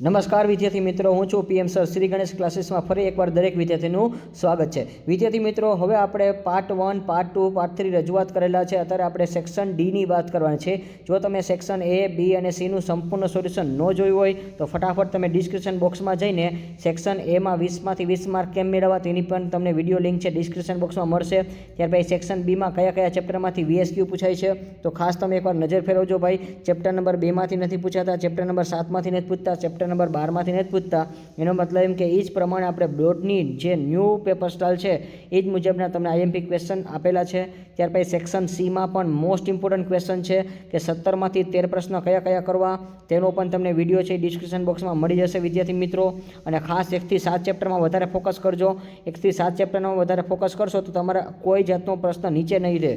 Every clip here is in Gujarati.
નમસ્કાર વિદ્યાર્થી મિત્રો, હું છું પીએમ સર શ્રી ગણેશ ક્લાસીસમાં ફરી એકવાર દરેક વિદ્યાર્થીનું સ્વાગત છે. વિદ્યાર્થી મિત્રો, હવે આપણે પાર્ટ 1, પાર્ટ 2, પાર્ટ 3 રજૂઆત કરેલા છે. અત્યારે આપણે સેક્શન ડીની વાત કરવાની છે. જો તમે સેક્શન એ, બી અને સીનું સંપૂર્ણ સોલ્યુશન ન જોયું હોય તો ફટાફટ તમે ડિસ્ક્રિપ્શન બોક્સમાં જઈને સેક્શન એમાં 20માંથી 20 માર્ક કેમ મેળવવા તેની પણ તમને વિડીયો લિંક છે ડિસ્ક્રિપ્શન બોક્સમાં મળશે. ત્યાર પછી સેક્શન બીમાં કયા કયા ચેપ્ટરમાંથી VSQ પૂછાય છે તો ખાસ તમે એકવાર નજર ફેરવજો ભાઈ. ચેપ્ટર નંબર 2માંથી નથી પૂછાતા, ચેપ્ટર નંબર 7માંથી નથી પૂછતા, ચેપ્ટર નંબર 12માંથી નથી પૂછતા. એનો મતલબ એમ કે એ જ પ્રમાણે આપણે બોર્ડની જે ન્યૂ પેપર સ્ટાઇલ છે એ જ મુજબના તમને IMP ક્વેશ્ચન આપેલા છે. ત્યાર પછી સેક્શન સીમાં પણ મોસ્ટ ઇમ્પોર્ટન્ટ ક્વેશ્ચન છે કે 17માંથી 13 પ્રશ્ન કયા કયા કરવા તેનો પણ તમને વિડીયો છે ડિસ્ક્રિપ્શન બોક્સમાં મળી જશે વિદ્યાર્થી મિત્રો. અને ખાસ 1 થી 7 ચેપ્ટરમાં વધારે ફોકસ કરજો. 1 થી 7 ચેપ્ટરમાં વધારે ફોકસ કરશો તો તમારા કોઈ જાતનો પ્રશ્ન નીચે નહીં રહે.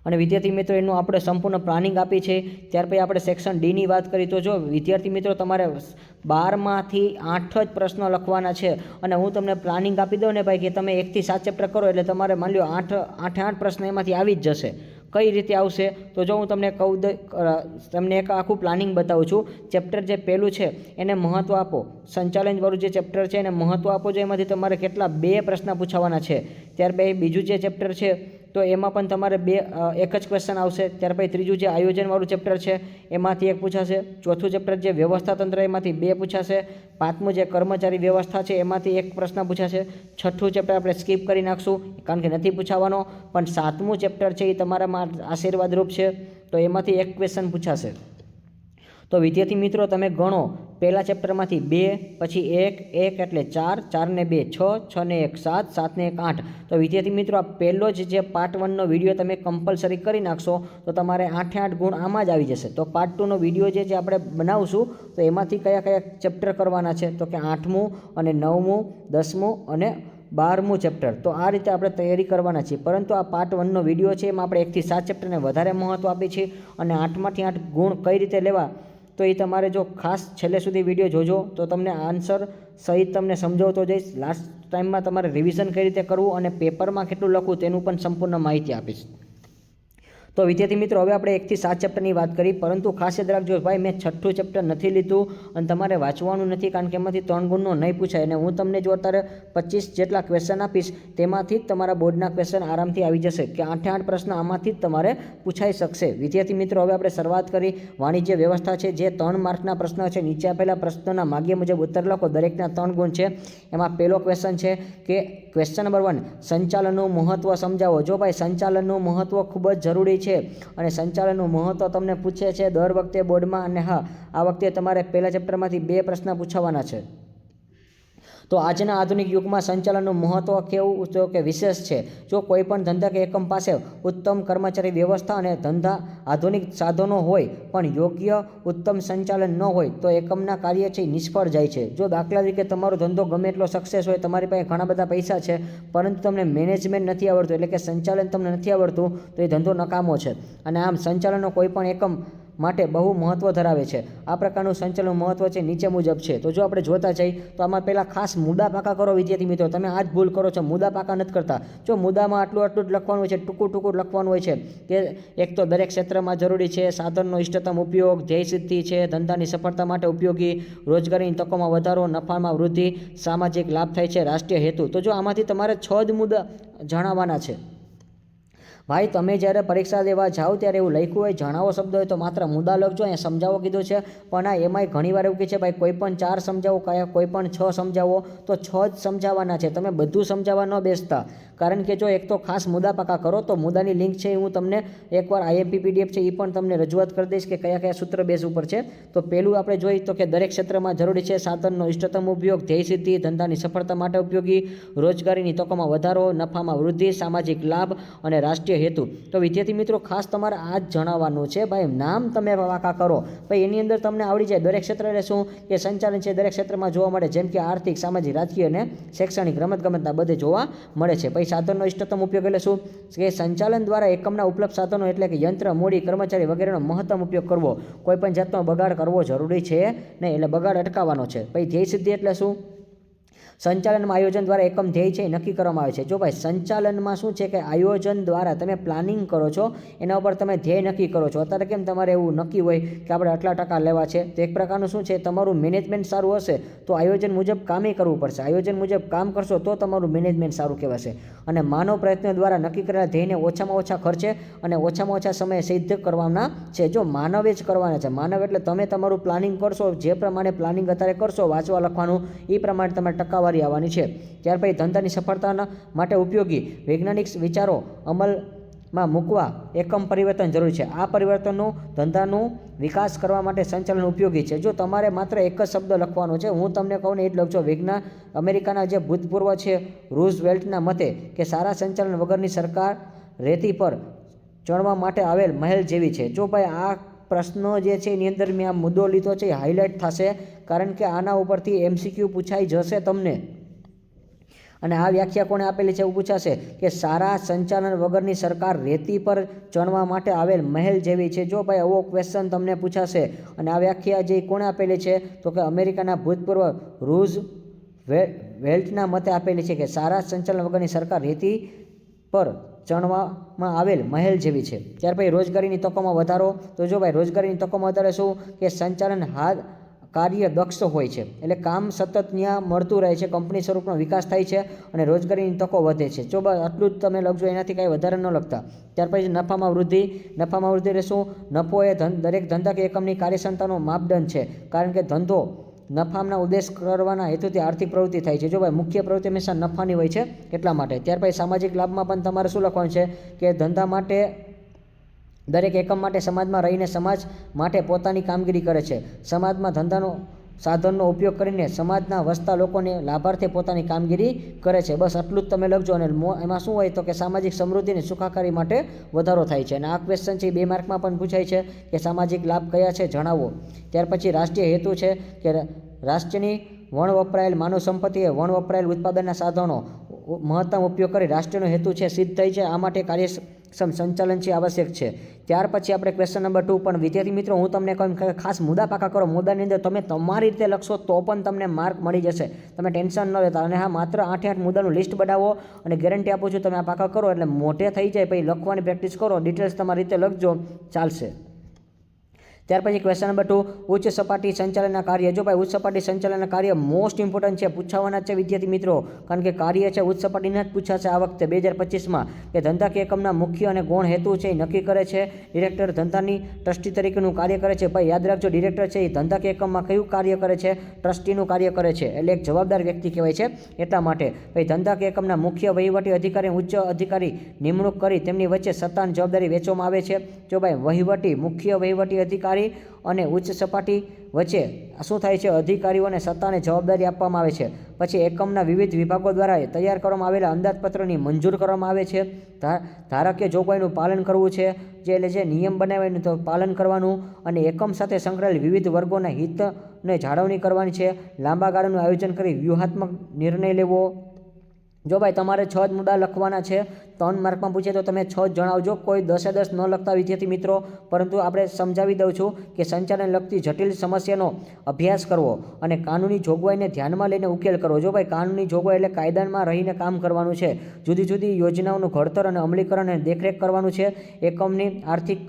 અને વિદ્યાર્થી મિત્રો, એનું આપણે સંપૂર્ણ પ્લાનિંગ આપી છે. ત્યાર પછી આપણે સેક્શન ડીની વાત કરી તો જો વિદ્યાર્થી મિત્રો, તમારે 12માંથી 8 જ પ્રશ્નો લખવાના છે. અને હું તમને પ્લાનિંગ આપી દઉં ને ભાઈ કે તમે 1 થી 7 ચેપ્ટર કરો એટલે તમારે માની લો 8 પ્રશ્ન એમાંથી આવી જ જશે. કઈ રીતે આવશે તો જો હું તમને કહું, તમને એક આખું પ્લાનિંગ બતાવું છું. ચેપ્ટર જે પહેલું છે એને મહત્ત્વ આપો. સંચાલનવાળું જે ચેપ્ટર છે એને મહત્ત્વ આપો છો. એમાંથી તમારે કેટલા 2 પ્રશ્ન પૂછાવાના છે. ત્યાર પછી બીજું જે ચેપ્ટર છે તો એમાં પણ તમારે એક જ ક્વેશ્ચન આવશે. ત્યાર પછી ત્રીજું જે આયોજનવાળું ચેપ્ટર છે એમાંથી 1 પૂછાશે. ચોથું ચેપ્ટર જે વ્યવસ્થા તંત્ર એમાંથી 2 પૂછાશે. પાંચમું જે કર્મચારી વ્યવસ્થા છે એમાંથી 1 પ્રશ્ન પૂછાશે. છઠ્ઠું ચેપ્ટર આપણે સ્કીપ કરી નાખશું કારણ કે નથી પૂછાવાનો. પણ 7મું ચેપ્ટર છે એ તમારામાં આશીર્વાદરૂપ છે તો એમાંથી 1 ક્વેશ્ચન પૂછાશે. તો વિદ્યાર્થી મિત્રો, તમે ગણો પહેલા ચેપ્ટરમાંથી 2, પછી 1 એટલે 4, 4 ને 2 6, 6 ને 1 7, 7 ને 1 8. તો વિદ્યાર્થી મિત્રો, આ પહેલો જ જે પાર્ટ 1નો વિડીયો તમે કમ્પલસરી કરી નાખશો તો તમારે 8 ગુણ આમાં જ આવી જશે. તો પાર્ટ 2નો વિડીયો જે આપણે બનાવશું તો એમાંથી કયા કયા ચેપ્ટર કરવાના છે તો કે 8મું અને 9મું, 10મું અને 12મું ચેપ્ટર. તો આ રીતે આપણે તૈયારી કરવાના છીએ. પરંતુ આ પાર્ટ 1નો વિડીયો છે એમાં આપણે 1 થી 7 ચેપ્ટરને વધારે મહત્ત્વ આપીએ છીએ. અને 8માંથી 8 ગુણ કઈ રીતે લેવા તો એ તમારે જો ખાસ છેલ્લે સુધી વિડીયો જોજો તો તમને આન્સર સહિત તમને સમજાવતો જઈશ. લાસ્ટ ટાઈમમાં તમારે રિવિઝન કઈ રીતે કરવું અને પેપરમાં કેટલું લખવું તેનું પણ સંપૂર્ણ માહિતી આપીશ. તો વિદ્યાર્થી મિત્રો, હવે આપણે 1 થી 7 ચેપ્ટરની વાત કરી. પરંતુ ખાસ યાદ રાખજો ભાઈ, મેં 6થું ચેપ્ટર નથી લીધું અને તમારે વાંચવાનું નથી કારણ કે એમાંથી 3 ગુણનો નહીં પૂછાય. અને હું તમને જો અત્યારે 25 જેટલા ક્વેશ્ચન આપીશ તેમાંથી જ તમારા બોર્ડના ક્વેશ્ચન આરામથી આવી જશે કે 8 પ્રશ્ન આમાંથી જ તમારે પૂછાઈ શકશે. વિદ્યાર્થી મિત્રો, હવે આપણે શરૂઆત કરી. વાણિજ્ય વ્યવસ્થા છે જે 3 માર્કના પ્રશ્ન છે. નીચે આપેલા પ્રશ્નોના માગ્ય મુજબ ઉત્તર લખો. દરેકના 3 ગુણ છે. એમાં પહેલો ક્વેશ્ચન છે કે ક્વેશ્ચન નંબર 1, સંચાલનનું મહત્ત્વ સમજાવો. જો ભાઈ, સંચાલનનું મહત્ત્વ ખૂબ જ જરૂરી છે અને સંચાલનનું મહત્ત્વ તમને પૂછે છે દર વખતે બોર્ડમાં. અને હા, આ વખતે તમારે પહેલા ચેપ્ટરમાંથી 2 પ્રશ્ન પૂછાવાના છે. તો આજના આધુનિક યુગમાં સંચાલનનું મહત્ત્વ કેવું તો કે વિશેષ છે. જો કોઈ પણ ધંધા કે એકમ પાસે ઉત્તમ કર્મચારી વ્યવસ્થા અને ધંધા આધુનિક સાધનો હોય પણ યોગ્ય ઉત્તમ સંચાલન ન હોય તો એકમના કાર્ય છે નિષ્ફળ જાય છે. જો દાખલા તરીકે તમારો ધંધો ગમે એટલો સક્સેસ હોય, તમારી પાસે ઘણા બધા પૈસા છે પરંતુ તમને મેનેજમેન્ટ નથી આવડતું એટલે કે સંચાલન તમને નથી આવડતું તો એ ધંધો નકામો છે. અને આમ સંચાલનનો કોઈ પણ એકમ માટે બહુ મહત્ત્વ ધરાવે છે. આ પ્રકારનું સંચાલનનું મહત્ત્વ છે નીચે મુજબ છે. તો જો આપણે જોતા જઈએ તો આમાં પહેલાં ખાસ મુદ્દા પાકા કરો વિદ્યાર્થી મિત્રો. તમે આ જ ભૂલ કરો છો, મુદ્દા પાકા નથી કરતા. જો મુદ્દામાં આટલું જ લખવાનું હોય છે, ટૂંકું લખવાનું હોય છે કે એક તો દરેક ક્ષેત્રમાં જરૂરી છે, સાધનનો ઇષ્ટતમ ઉપયોગ, ધ્યેય સિદ્ધિ છે, ધંધાની સફળતા માટે ઉપયોગી, રોજગારીની તકોમાં વધારો, નફામાં વૃદ્ધિ, સામાજિક લાભ થાય છે, રાષ્ટ્રીય હેતુ. તો જો આમાંથી તમારે 6 જ મુદ્દા જણાવવાના છે. ભાઈ, તમે જ્યારે પરીક્ષા દેવા જાઓ ત્યારે એવું લખ્યું હોય જણાવો શબ્દ હોય તો માત્ર મુદ્દા લખજો. અહીંયા સમજાવો કીધું છે પણ આ એમાંય ઘણીવાર એવું કહે છે ભાઈ કોઈ પણ 4 સમજાવો, કોઈ પણ 6 સમજાવો. તો 6 જ સમજાવવાના છે. તમે બધું સમજાવવા ન બેસતા કારણ કે જો એક તો ખાસ મુદ્દા પાકા કરો. તો મુદ્દાની લિંક છે હું તમને એકવાર IMP PDF છે એ પણ તમને રજૂઆત કરી દઈશ કે કયા કયા સૂત્ર બેઝ ઉપર છે. તો પહેલું આપણે જોઈએ તો કે દરેક ક્ષેત્રમાં જરૂરી છે સાધનનો ઇષ્ટતમ ઉપયોગ, ધ્યેય સિદ્ધિ, ધંધાની સફળતા માટે ઉપયોગી, રોજગારીની તકોમાં વધારો, નફામાં વૃદ્ધિ, સામાજિક લાભ અને રાષ્ટ્રીય હેતુ. તો વિદ્યાર્થી મિત્રો, ખાસ તમારે આ જ જણાવવાનું છે ભાઈ. નામ તમે પાકા કરો ભાઈ, એની અંદર તમને આવડી જાય. દરેક ક્ષેત્ર એટલે શું કે સંચાલન છે દરેક ક્ષેત્રમાં જોવા મળે, જેમ કે આર્થિક, સામાજિક, રાજકીય અને શૈક્ષણિક, રમતગમતના બધે જોવા મળે છે. પછી સાધનનો ઇષ્ટતમ ઉપયોગ એટલે શું કે સંચાલન દ્વારા એકમના ઉપલબ્ધ સાધનો એટલે કે યંત્ર, મૂડી, કર્મચારી વગેરેનો મહત્તમ ઉપયોગ કરવો. કોઈ પણ જાતનો બગાડ કરવો જરૂરી છે નહીં એટલે બગાડ અટકાવવાનો છે. પછી ધ્યેય સિદ્ધિ એટલે શું સંચાલનમાં આયોજન દ્વારા એકમ ધ્યેય છે એ નક્કી કરવામાં આવે છે. જો ભાઈ સંચાલનમાં શું છે કે આયોજન દ્વારા તમે પ્લાનિંગ કરો છો, એના ઉપર તમે ધ્યેય નક્કી કરો છો. અત્યારે કેમ તમારે એવું નક્કી હોય કે આપણે આટલા ટકા લેવા છે, તો એક પ્રકારનું શું છે તમારું મેનેજમેન્ટ સારું હશે તો આયોજન મુજબ કામે કરવું પડશે. આયોજન મુજબ કામ કરશો તો તમારું મેનેજમેન્ટ સારું કહેવાશે. અને માનવ પ્રયત્ન દ્વારા નક્કી કરેલા ધ્યેયને ઓછામાં ઓછા ખર્ચે અને ઓછામાં ઓછા સમયે સિદ્ધ કરવાના છે. જો માનવે જ કરવાના છે. માનવ એટલે તમે તમારું પ્લાનિંગ કરશો, જે પ્રમાણે પ્લાનિંગ અત્યારે કરશો વાંચવા લખવાનું, એ પ્રમાણે તમારે ટકાવારી આવવાની છે. ત્યાર પછી ધંધાની સફળતા માટે ઉપયોગી વૈજ્ઞાનિક વિચારો અમલમાં મૂકવા એકમ પરિવર્તન જરૂરી છે. આ પરિવર્તનનું ધંધાનું વિકાસ કરવા માટે સંચાલન ઉપયોગી છે. જો તમારે માત્ર એક જ શબ્દ લખવાનો છે, હું તમને કહું ને એ જ લખજો. અમેરિકાના જે ભૂતપૂર્વ છે રૂઝવેલ્ટના મતે કે સારા સંચાલન વગરની સરકાર રેતી પર ચણવા માટે આવેલ મહેલ જેવી છે. જો ભાઈ આ પ્રશ્નો જે છે એની અંદર મેં આ મુદ્દો લીધો છે એ હાઇલાઇટ થશે, કારણ કે આના ઉપરથી MCQ પૂછાઈ જશે તમને. અને આ વ્યાખ્યા કોણે આપેલી છે એવું પૂછાશે કે સારા સંચાલન વગરની સરકાર રેતી પર ચણવા માટે આવેલ મહેલ જેવી છે. જો ભાઈ આવો ક્વેશ્ચન તમને પૂછાશે. અને આ વ્યાખ્યા જે કોણે આપેલી છે તો કે અમેરિકાના ભૂતપૂર્વ રૂઝવેલ્ટના મતે આપેલી છે કે સારા સંચાલન વગરની સરકાર રેતી પર ચણવામાં આવેલ મહેલ જેવી છે. ત્યાર પછી રોજગારીની તકોમાં વધારો. તો જો ભાઈ રોજગારીની તકોમાં વધારે શું કે સંચાલન કાર્ય દક્ષ હોય છે, એટલે કામ સતત ત્યાં મળતું રહે છે, કંપની સ્વરૂપનો વિકાસ થાય છે અને રોજગારીની તકો વધે છે. જો બસ આટલું જ તમે લખજો, એનાથી કાંઈ વધારે ન લખતા. ત્યાર પછી નફામાં વૃદ્ધિ. નફામાં વૃદ્ધિ એટલે શું? નફો એ દરેક ધંધાકીય એકમની કાર્યક્ષમતાનો માપદંડ છે, કારણ કે ધંધો નફાના ઉદ્દેશ કરવાના હેતુથી આર્થિક પ્રવૃત્તિ થાય છે. જો ભાઈ મુખ્ય પ્રવૃત્તિ હંમેશા નફાની હોય છે એટલા માટે. ત્યાર પછી સામાજિક લાભમાં પણ તમારે શું લખવાનું છે કે ધંધા માટે દરેક એકમ માટે સમાજમાં રહીને સમાજ માટે પોતાની કામગીરી કરે છે. સમાજમાં ધંધાનો સાધનનો ઉપયોગ કરીને સમાજના વસતા લોકોને લાભાર્થે પોતાની કામગીરી કરે છે. બસ આટલું જ તમે લખજો. અને એમાં શું હોય તો કે સામાજિક સમૃદ્ધિ અને સુખાકારી માટે વધારો થાય છે. અને આ ક્વેશ્ચન છે 2 માર્કમાં પણ પૂછાય છે કે સામાજિક લાભ કયા છે જણાવો. ત્યાર પછી રાષ્ટ્રીય હેતુ છે કે રાષ્ટ્રની વણ વપરાયેલ માનવ સંપત્તિ એ વણ વપરાયેલ ઉત્પાદનના સાધનો મહત્તમ ઉપયોગ કરી રાષ્ટ્રનો હેતુ છે સિદ્ધ થાય છે. આ માટે કાર્યક્ષમ સંચાલન છે આવશ્યક છે. ત્યાર પછી આપણે ક્વેશ્ચન નંબર 2. પણ વિદ્યાર્થી મિત્રો હું તમને કહું ખાસ મુદ્દા પાકા કરો. મુદ્દાની અંદર તમે તમારી રીતે લખશો તો પણ તમને માર્ક મળી જશે, તમે ટેન્શન ન લેતા. અને હા, માત્ર 8 મુદ્દાનું લિસ્ટ બનાવો અને ગેરંટી આપું છું તમે આ પાકા કરો એટલે મોઢે થઈ જાય. પછી લખવાની પ્રેક્ટિસ કરો, ડિટેલ્સ તમારી રીતે લખજો, ચાલશે. ત્યાર પછી ક્વેશ્ચન નંબર 2. ઉચ્ચ સપાટી સંચાલનના કાર્ય. જો ભાઈ ઉચ્ચ સપાટી સંચાલનના કાર્ય મોસ્ટ ઇમ્પોર્ટન્ટ છે, પૂછાવાના છે વિદ્યાર્થી મિત્રો, કારણ કે કાર્ય છે ઉચ્ચ સપાટીના જ પૂછાશે આ વખતે 2025માં. કે ધંધાકીય એકમના મુખ્ય અને ગૌણ હેતુ છે એ નક્કી કરે છે. ડિરેક્ટર ધંધાની ટ્રસ્ટી તરીકેનું કાર્ય કરે છે. ભાઈ યાદ રાખજો, ડિરેક્ટર છે એ ધંધાકીય એકમમાં કયું કાર્ય કરે છે? ટ્રસ્ટીનું કાર્ય કરે છે, એટલે એક જવાબદાર વ્યક્તિ કહેવાય છે એટલા માટે. ભાઈ ધંધાકીય એકમના મુખ્ય વહીવટી અધિકારી ઉચ્ચ અધિકારી નિમણૂક કરી તેમની વચ્ચે સત્તા અને જવાબદારી વહેંચવામાં આવે છે. જો ભાઈ મુખ્ય વહીવટી અધિકારી અને ઉચ્ચ સપાટી વચ્ચે શું થાય છે? અધિકારીઓને સત્તા અને જવાબદારી આપવામાં આવે છે. પછી એકમના વિવિધ વિભાગો દ્વારા તૈયાર કરવામાં આવેલા અંદાજપત્રની મંજૂર કરવામાં આવે છે. ધારકીય જોગવાઈનું પાલન કરવું છે, જે નિયમ બનાવ્યા તો પાલન કરવાનું. અને એકમ સાથે સંકળાયેલ વિવિધ વર્ગોના હિતને જાળવણી કરવાની છે. લાંબા ગાળાનું આયોજન કરી વ્યૂહાત્મક નિર્ણય લેવો. જો ભાઈ તમારે 6 જ મુદ્દા લખવાના છે, 3 માર્કમાં પૂછે તો તમે 6 જ જણાવજો, કોઈ 10 ન લખતા વિદ્યાર્થી મિત્રો. પરંતુ આપણે સમજાવી દઉં છું કે સંચાલન લગતી જટિલ સમસ્યાનો અભ્યાસ કરવો અને કાનૂની જોગવાઈને ધ્યાનમાં લઈને ઉકેલ કરવો. જો ભાઈ કાનૂની જોગવાઈ એટલે કાયદામાં રહીને કામ કરવાનું છે. જુદી જુદી યોજનાઓનું ઘડતર અને અમલીકરણ અને દેખરેખ કરવાનું છે. એકમની આર્થિક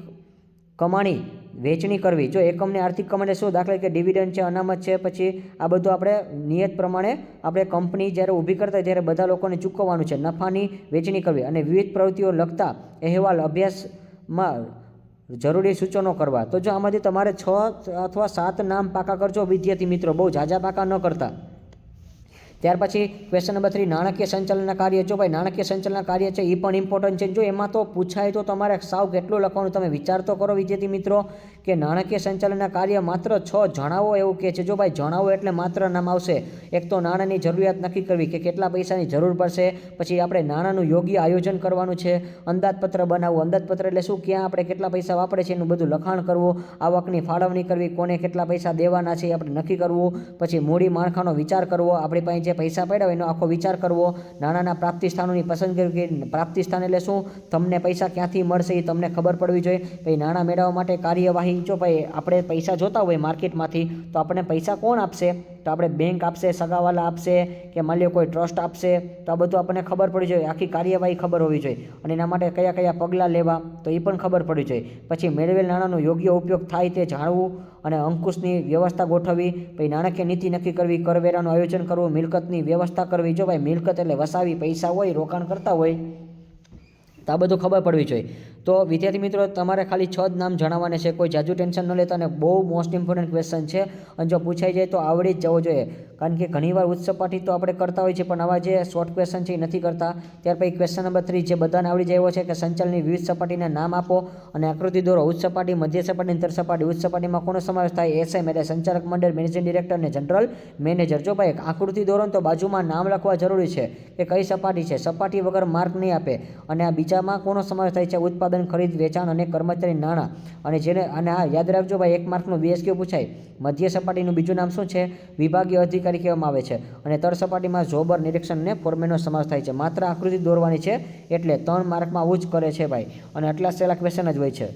કમાણી વેચણી કરવી. જો એકમની આર્થિક કમાણી શું? દાખલા કે ડિવિડન્ડ છે, અનામત છે, પછી આ બધું આપણે નિયત પ્રમાણે આપણે કંપની જ્યારે ઊભી કરતા ત્યારે બધા લોકોને ચૂકવવાનું છે. નફાની વેચણી કરવી અને વિવિધ પ્રવૃત્તિઓ લગતા અહેવાલ અભ્યાસમાં જરૂરી સૂચનો કરવા. તો જો આમાંથી તમારે 6 અથવા 7 નામ પાકા કરજો વિદ્યાર્થી મિત્રો, બહુ ઝાઝા પાકા ન કરતા. ત્યાર પછી ક્વેશ્ચન નંબર 3. નાણાકીય સંચાલનના કાર્ય. જો ભાઈ નાણાકીય સંચાલનના કાર્ય છે એ પણ ઇમ્પોર્ટન્ટ છે. જો એમાં તો પૂછાય તો તમારે સાવ કેટલું લખવાનું તમે વિચાર તો કરો વિદ્યાર્થી મિત્રો, કે નાણાકીય સંચાલનના કાર્ય માત્ર 6 જણાવો એવું કહે છે. જો ભાઈ જણાવો એટલે માત્ર નામ આવશે. એક તો નાણાંની જરૂરિયાત નક્કી કરવી કે કેટલા પૈસાની જરૂર પડશે. પછી આપણે નાણાંનું યોગ્ય આયોજન કરવાનું છે. અંદાજપત્ર બનાવવું. અંદાજપત્ર એટલે શું? ક્યાં આપણે કેટલા પૈસા વાપરે છે એનું બધું લખાણ કરવું. આવકની ફાળવણી કરવી, કોને કેટલા પૈસા દેવાના છે એ આપણે નક્કી કરવું. પછી મૂડી માળખાનો વિચાર કરવો. આપણી પાસે જે પૈસા પડ્યા હોય એનો આખો વિચાર કરવો, નાણાંના પ્રાપ્તિ સ્થાનોની પસંદગી કરવી. પ્રાપ્તિ સ્થાન એટલે શું? તમને પૈસા ક્યાંથી મળશે એ તમને ખબર પડવી જોઈએ. ભાઈ નાણાં મેળવવા માટે કાર્યવાહી, જો ભાઈ આપણે પૈસા જોતા હોય માર્કેટમાંથી તો આપણને પૈસા કોણ આપશે? તો આપણે બેંક આપશે, સગાવાલા આપશે, કે માની લો કોઈ ટ્રસ્ટ આપશે. તો આ બધું આપણને ખબર પડવી જોઈએ, આખી કાર્યવાહી ખબર હોવી જોઈએ. અને એના માટે કયા કયા પગલાં લેવા તો એ પણ ખબર પડવી જોઈએ. પછી મેળવેલ નાણાંનો યોગ્ય ઉપયોગ થાય તે જાણવું અને અંકુશની વ્યવસ્થા ગોઠવવી. પછી નાણાકીય નીતિ નક્કી કરવી, કરવેરાનું આયોજન કરવું, મિલકતની વ્યવસ્થા કરવી. જો ભાઈ મિલકત એટલે વસાવી પૈસા હોય, રોકાણ કરતા હોય તો આ બધું ખબર પડવી જોઈએ. તો વિદ્યાર્થી મિત્રો તમારે ખાલી 6 જ નામ જણાવવાના છે, કોઈ જાજુ ટેન્શન ન લેતા. અને બહુ મોસ્ટ ઇમ્પોર્ટન્ટ ક્વેશ્ચન છે અને જો પૂછાઈ જાય તો આવડી જ જવો જોઈએ. કારણ કે ઘણીવાર ઉચ્ચ સપાટી તો આપણે કરતા હોય છે પણ આવા જે શોર્ટ ક્વેશ્ચન છે એ નથી કરતા. ત્યાર પછી ક્વેશ્ચન નંબર 3 જે બધાને આવડી જાય એવો છે કે સંચાલનની વિવિધ સપાટીના નામ આપો અને આકૃતિ દોરો. ઉચ્ચ સપાટી, મધ્ય સપાટી, અંતર સપાટી. ઉચ્ચ સપાટીમાં કોનો સમાવેશ થાય? SM એટલે સંચાલક મંડળ, મેનેજિંગ ડિરેક્ટર અને જનરલ મેનેજર. જો ભાઈ આકૃતિ દોરો ને તો બાજુમાં નામ લખવા જરૂરી છે કે કઈ સપાટી છે. સપાટી વગર માર્ક નહીં આપે. અને આ બીજામાં કોનો સમાવેશ થાય છે? ઉત્પાદન, ખરીદ, વેચાણ અને કર્મચારી નાણાં. અને જેને અને આ યાદ રાખજો ભાઈ, 1 માર્કનું VSQ પૂછાય. મધ્ય સપાટીનું બીજું નામ શું છે? વિભાગીય અધિકારી કહેવામાં આવે છે. અને તળ સપાટીમાં જોબર, નિરીક્ષણ અને ફોરમેનનો સમાવેશ થાય છે. માત્ર આકૃતિ દોરવાની છે એટલે 3 માર્કમાં આવું જ કરે છે ભાઈ. અને આટલા સહેલા ક્વેશ્ચન જ હોય છે.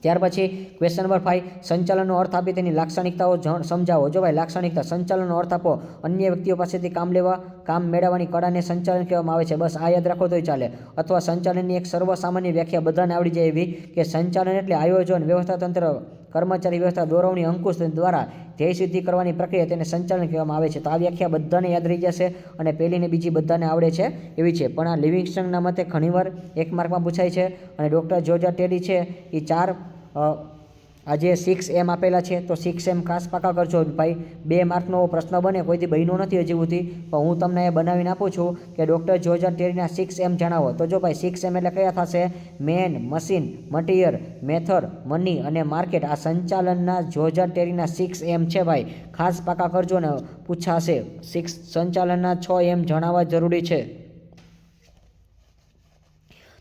ત્યાર પછી ક્વેશ્ચન નંબર 5 સંચાલનનો અર્થ આપી તેની લાક્ષણિકતાઓ સમજાવો. જો ભાઈ લાક્ષણિકતા, સંચાલનનો અર્થ આપો. અન્ય વ્યક્તિઓ પાસેથી કામ મેળવવાની કળાને સંચાલન કહેવામાં આવે છે. બસ આ યાદ રાખો તોય ચાલે. અથવા સંચાલનની એક સર્વસામાન્ય વ્યાખ્યા બધાને આવડી જાય એવી કે સંચાલન એટલે આયોજન, વ્યવસ્થાતંત્ર, કર્મચારી વ્યવસ્થા, દોરવણી, અંકુશ દ્વારા ધ્યેય સિદ્ધિ કરવાની પ્રક્રિયા, તેને સંચાલન કહેવામાં આવે છે. તો આ વ્યાખ્યા બધાને યાદ રહી જશે અને પહેલી ને બીજી બધાને આવડે છે એવી છે. પણ આ લિવિંગસ્ટનના મતે ઘણીવાર 1 માર્કમાં પૂછાય છે. અને ડૉક્ટર જોર્જ ટેરી છે એ 4 આજે 6M આપેલા છે તો 6M ખાસ પાકા કરજો ભાઈ. 2 માર્કનો પ્રશ્ન બને, કોઈથી બન્યો નથી હજી સુધી, પણ હું તમને એ બનાવીને આપું છું કે ડૉક્ટર જોર્જ ટેરીના 6M જણાવો. તો જો ભાઈ 6M એટલે કયા થશે? Man, machine, material, method, money અને માર્કેટ. આ સંચાલનના જોર્જ ટેરીના 6M છે ભાઈ, ખાસ પાકા કરજો ને પૂછાશે. સંચાલનના 6M જણાવવા જરૂરી છે.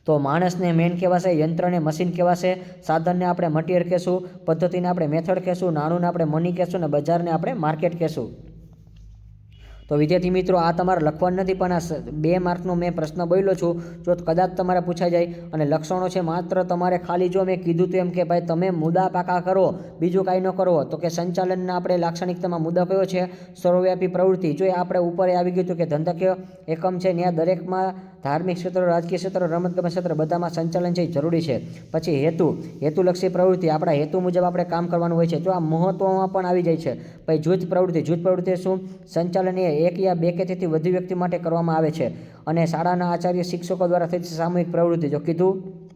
તો માણસને મેન કહેવાશે, યંત્રને મશીન કહેવાશે, સાધનને આપણે મટીરિયલ કહેશું, પદ્ધતિને આપણે મેથડ કહેશું, નાણુંને આપણે મની કહેશું અને બજારને આપણે માર્કેટ કહેશું. તો વિદ્યાર્થી મિત્રો આ તમારે લખવાનું નથી પણ આ 2 માર્કનો મેં પ્રશ્ન બોલ્યો છું. જો કદાચ તમારે પૂછાઈ જાય. અને લક્ષણો છે માત્ર તમારે ખાલી જો મેં કીધું હતું એમ કે ભાઈ તમે મુદ્દા પાકા કરો, બીજું કાંઈ ન કરો. તો કે સંચાલનના આપણે લાક્ષણિકતામાં મુદ્દા કયો છે? સર્વવ્યાપી પ્રવૃત્તિ. જો આપણે ઉપર આવી ગયું હતું કે ધંધાકીય એકમ છે ત્યાં દરેકમાં ધાર્મિક ક્ષેત્ર, રાજકીય ક્ષેત્ર, રમતગમત ક્ષેત્ર બધામાં સંચાલન છે એ જરૂરી છે. પછી હેતુલક્ષી પ્રવૃત્તિ, આપણા હેતુ મુજબ આપણે કામ કરવાનું હોય છે. તો આ મહત્વમાં પણ આવી જાય છે. પછી જૂથ પ્રવૃત્તિ શું? સંચાલન એ 1 યા 2 કે તેથી વધુ વ્યક્તિ માટે કરવામાં આવે છે. અને શાળાના આચાર્ય, શિક્ષકો દ્વારા થતી સામૂહિક પ્રવૃત્તિ. જો કીધું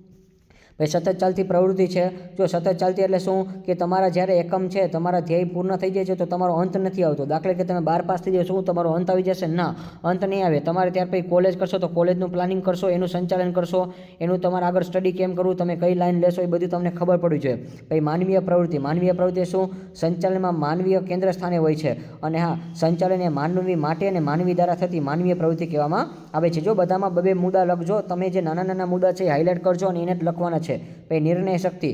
ભાઈ સતત ચાલતી પ્રવૃત્તિ છે. જો સતત ચાલતી એટલે શું? કે તમારા જ્યારે એકમ છે, તમારા ધ્યેય પૂર્ણ થઈ જાય છે તો તમારો અંત નથી આવતો. દાખલા કે તમે 12 પાસ થઈ જાય, શું તમારો અંત આવી જશે? ના, અંત નહીં આવે. તમારે ત્યાર પછી કોલેજ કરશો તો કોલેજનું પ્લાનિંગ કરશો, એનું સંચાલન કરશો, એનું તમારે આગળ સ્ટડી કેમ કરવું, તમે કઈ લાઈન લેશો એ બધું તમને ખબર પડવી જોઈએ. પછી માનવીય પ્રવૃત્તિ શું? સંચાલનમાં માનવીય કેન્દ્ર સ્થાને હોય છે. અને હા, સંચાલન એ માનવી માટે અને માનવી દ્વારા થતી માનવીય પ્રવૃત્તિ કહેવામાં આવે છે. જો બધામાં 2 મુદ્દા લખજો તમે, જે નાના મુદ્દા છે હાઇલાઇટ કરજો અને એને જ લખવાના છે. પછી નિર્ણય શક્તિ,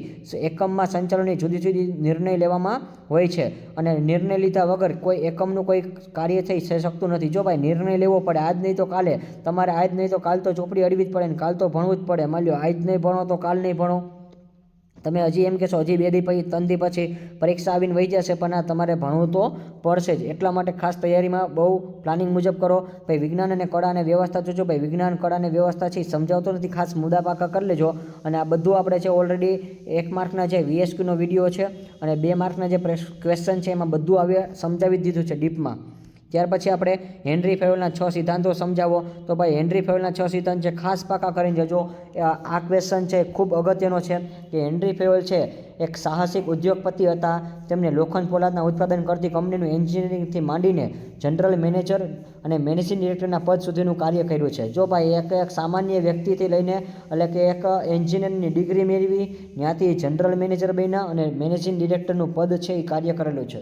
એકમમાં સંચાલનની જુદી જુદી નિર્ણય લેવામાં હોય છે અને નિર્ણય લીધા વગર કોઈ એકમનું કોઈ કાર્ય થઈ શકતું નથી. જો ભાઈ નિર્ણય લેવો પડે, આજ નહીં તો કાલે. તમારે આજ નહીં તો કાલ તો ચોપડી અડવી જ પડે ને કાલ તો ભણવું જ પડે. માની લો આજ નહીં ભણો તો કાલ નહીં ભણો. તમે હજી એમ કહેશો હજી 2 દી પછી 3 દી પછી પરીક્ષા આવીને વહી જશે, પણ આ તમારે ભણવું તો પડશે જ. એટલા માટે ખાસ તૈયારીમાં બહુ પ્લાનિંગ મુજબ કરો. ભાઈ વિજ્ઞાન અને કળા અને વ્યવસ્થા જોજો. ભાઈ વિજ્ઞાન, કળા અને વ્યવસ્થા છે સમજાવતો નથી, ખાસ મુદ્દા પાકા કરી લેજો. અને આ બધું આપણે છે ઓલરેડી 1 માર્કના જે VSQનો વિડીયો છે અને 2 માર્કના જે ક્વેશ્ચન છે એમાં બધું હવે સમજાવી દીધું છે ડીપમાં. ત્યાર પછી આપણે હેનરી ફેવલના 6 સિદ્ધાંતો સમજાવો. તો ભાઈ હેનરી ફેવલના 6 સિદ્ધાંત છે ખાસ પાકા કરીને જજો. આ ક્વેશ્ચન છે ખૂબ અગત્યનો છે કે હેનરી ફેવલ છે એક સાહસિક ઉદ્યોગપતિ હતા. તેમને લોખંડ પોલાદના ઉત્પાદન કરતી કંપનીનું એન્જિનિયરિંગથી માંડીને જનરલ મેનેજર અને મેનેજિંગ ડિરેક્ટરના પદ સુધીનું કાર્ય કર્યું છે. જો ભાઈ એક સામાન્ય વ્યક્તિથી લઈને એટલે કે એક એન્જિનિયરની ડિગ્રી મેળવી, ત્યાંથી જનરલ મેનેજર બન્યા અને મેનેજિંગ ડિરેક્ટરનું પદ છે એ કાર્ય કરેલું છે.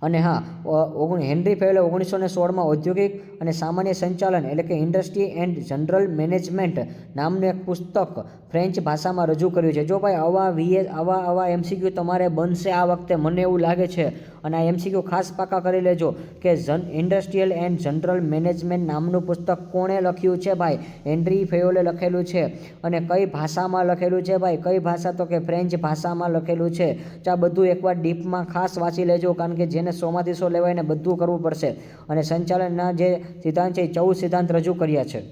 અને હા, હેનરી ફેવેલે 1916માં ઔદ્યોગિક અને સામાન્ય સંચાલન એટલે કે ઇન્ડસ્ટ્રી એન્ડ જનરલ મેનેજમેન્ટ નામનું એક પુસ્તક ફ્રેન્ચ ભાષામાં રજૂ કર્યું છે. જો ભાઈ આવા MCQ તમારે બનશે આ વખતે, મને એવું લાગે છે. અને આ MCQ ખાસ પાકા કરી લેજો કે ઇન્ડસ્ટ્રીયલ એન્ડ જનરલ મેનેજમેન્ટ નામનું પુસ્તક કોણે લખ્યું છે ભાઈ? હેનરી ફેવેલે લખેલું છે. અને કઈ ભાષામાં લખેલું છે ભાઈ? કઈ ભાષા? તો કે ફ્રેન્ચ ભાષામાં લખેલું છે. તો આ બધું એકવાર ડીપમાં ખાસ વાંચી લેજો, કારણ કે જેને 100માંથી 100 લેવાય ને બધું કરવું પડશે. અને સંચાલનના જે સિદ્ધાંત છે એ 14 સિદ્ધાંત રજૂ કર્યા છે.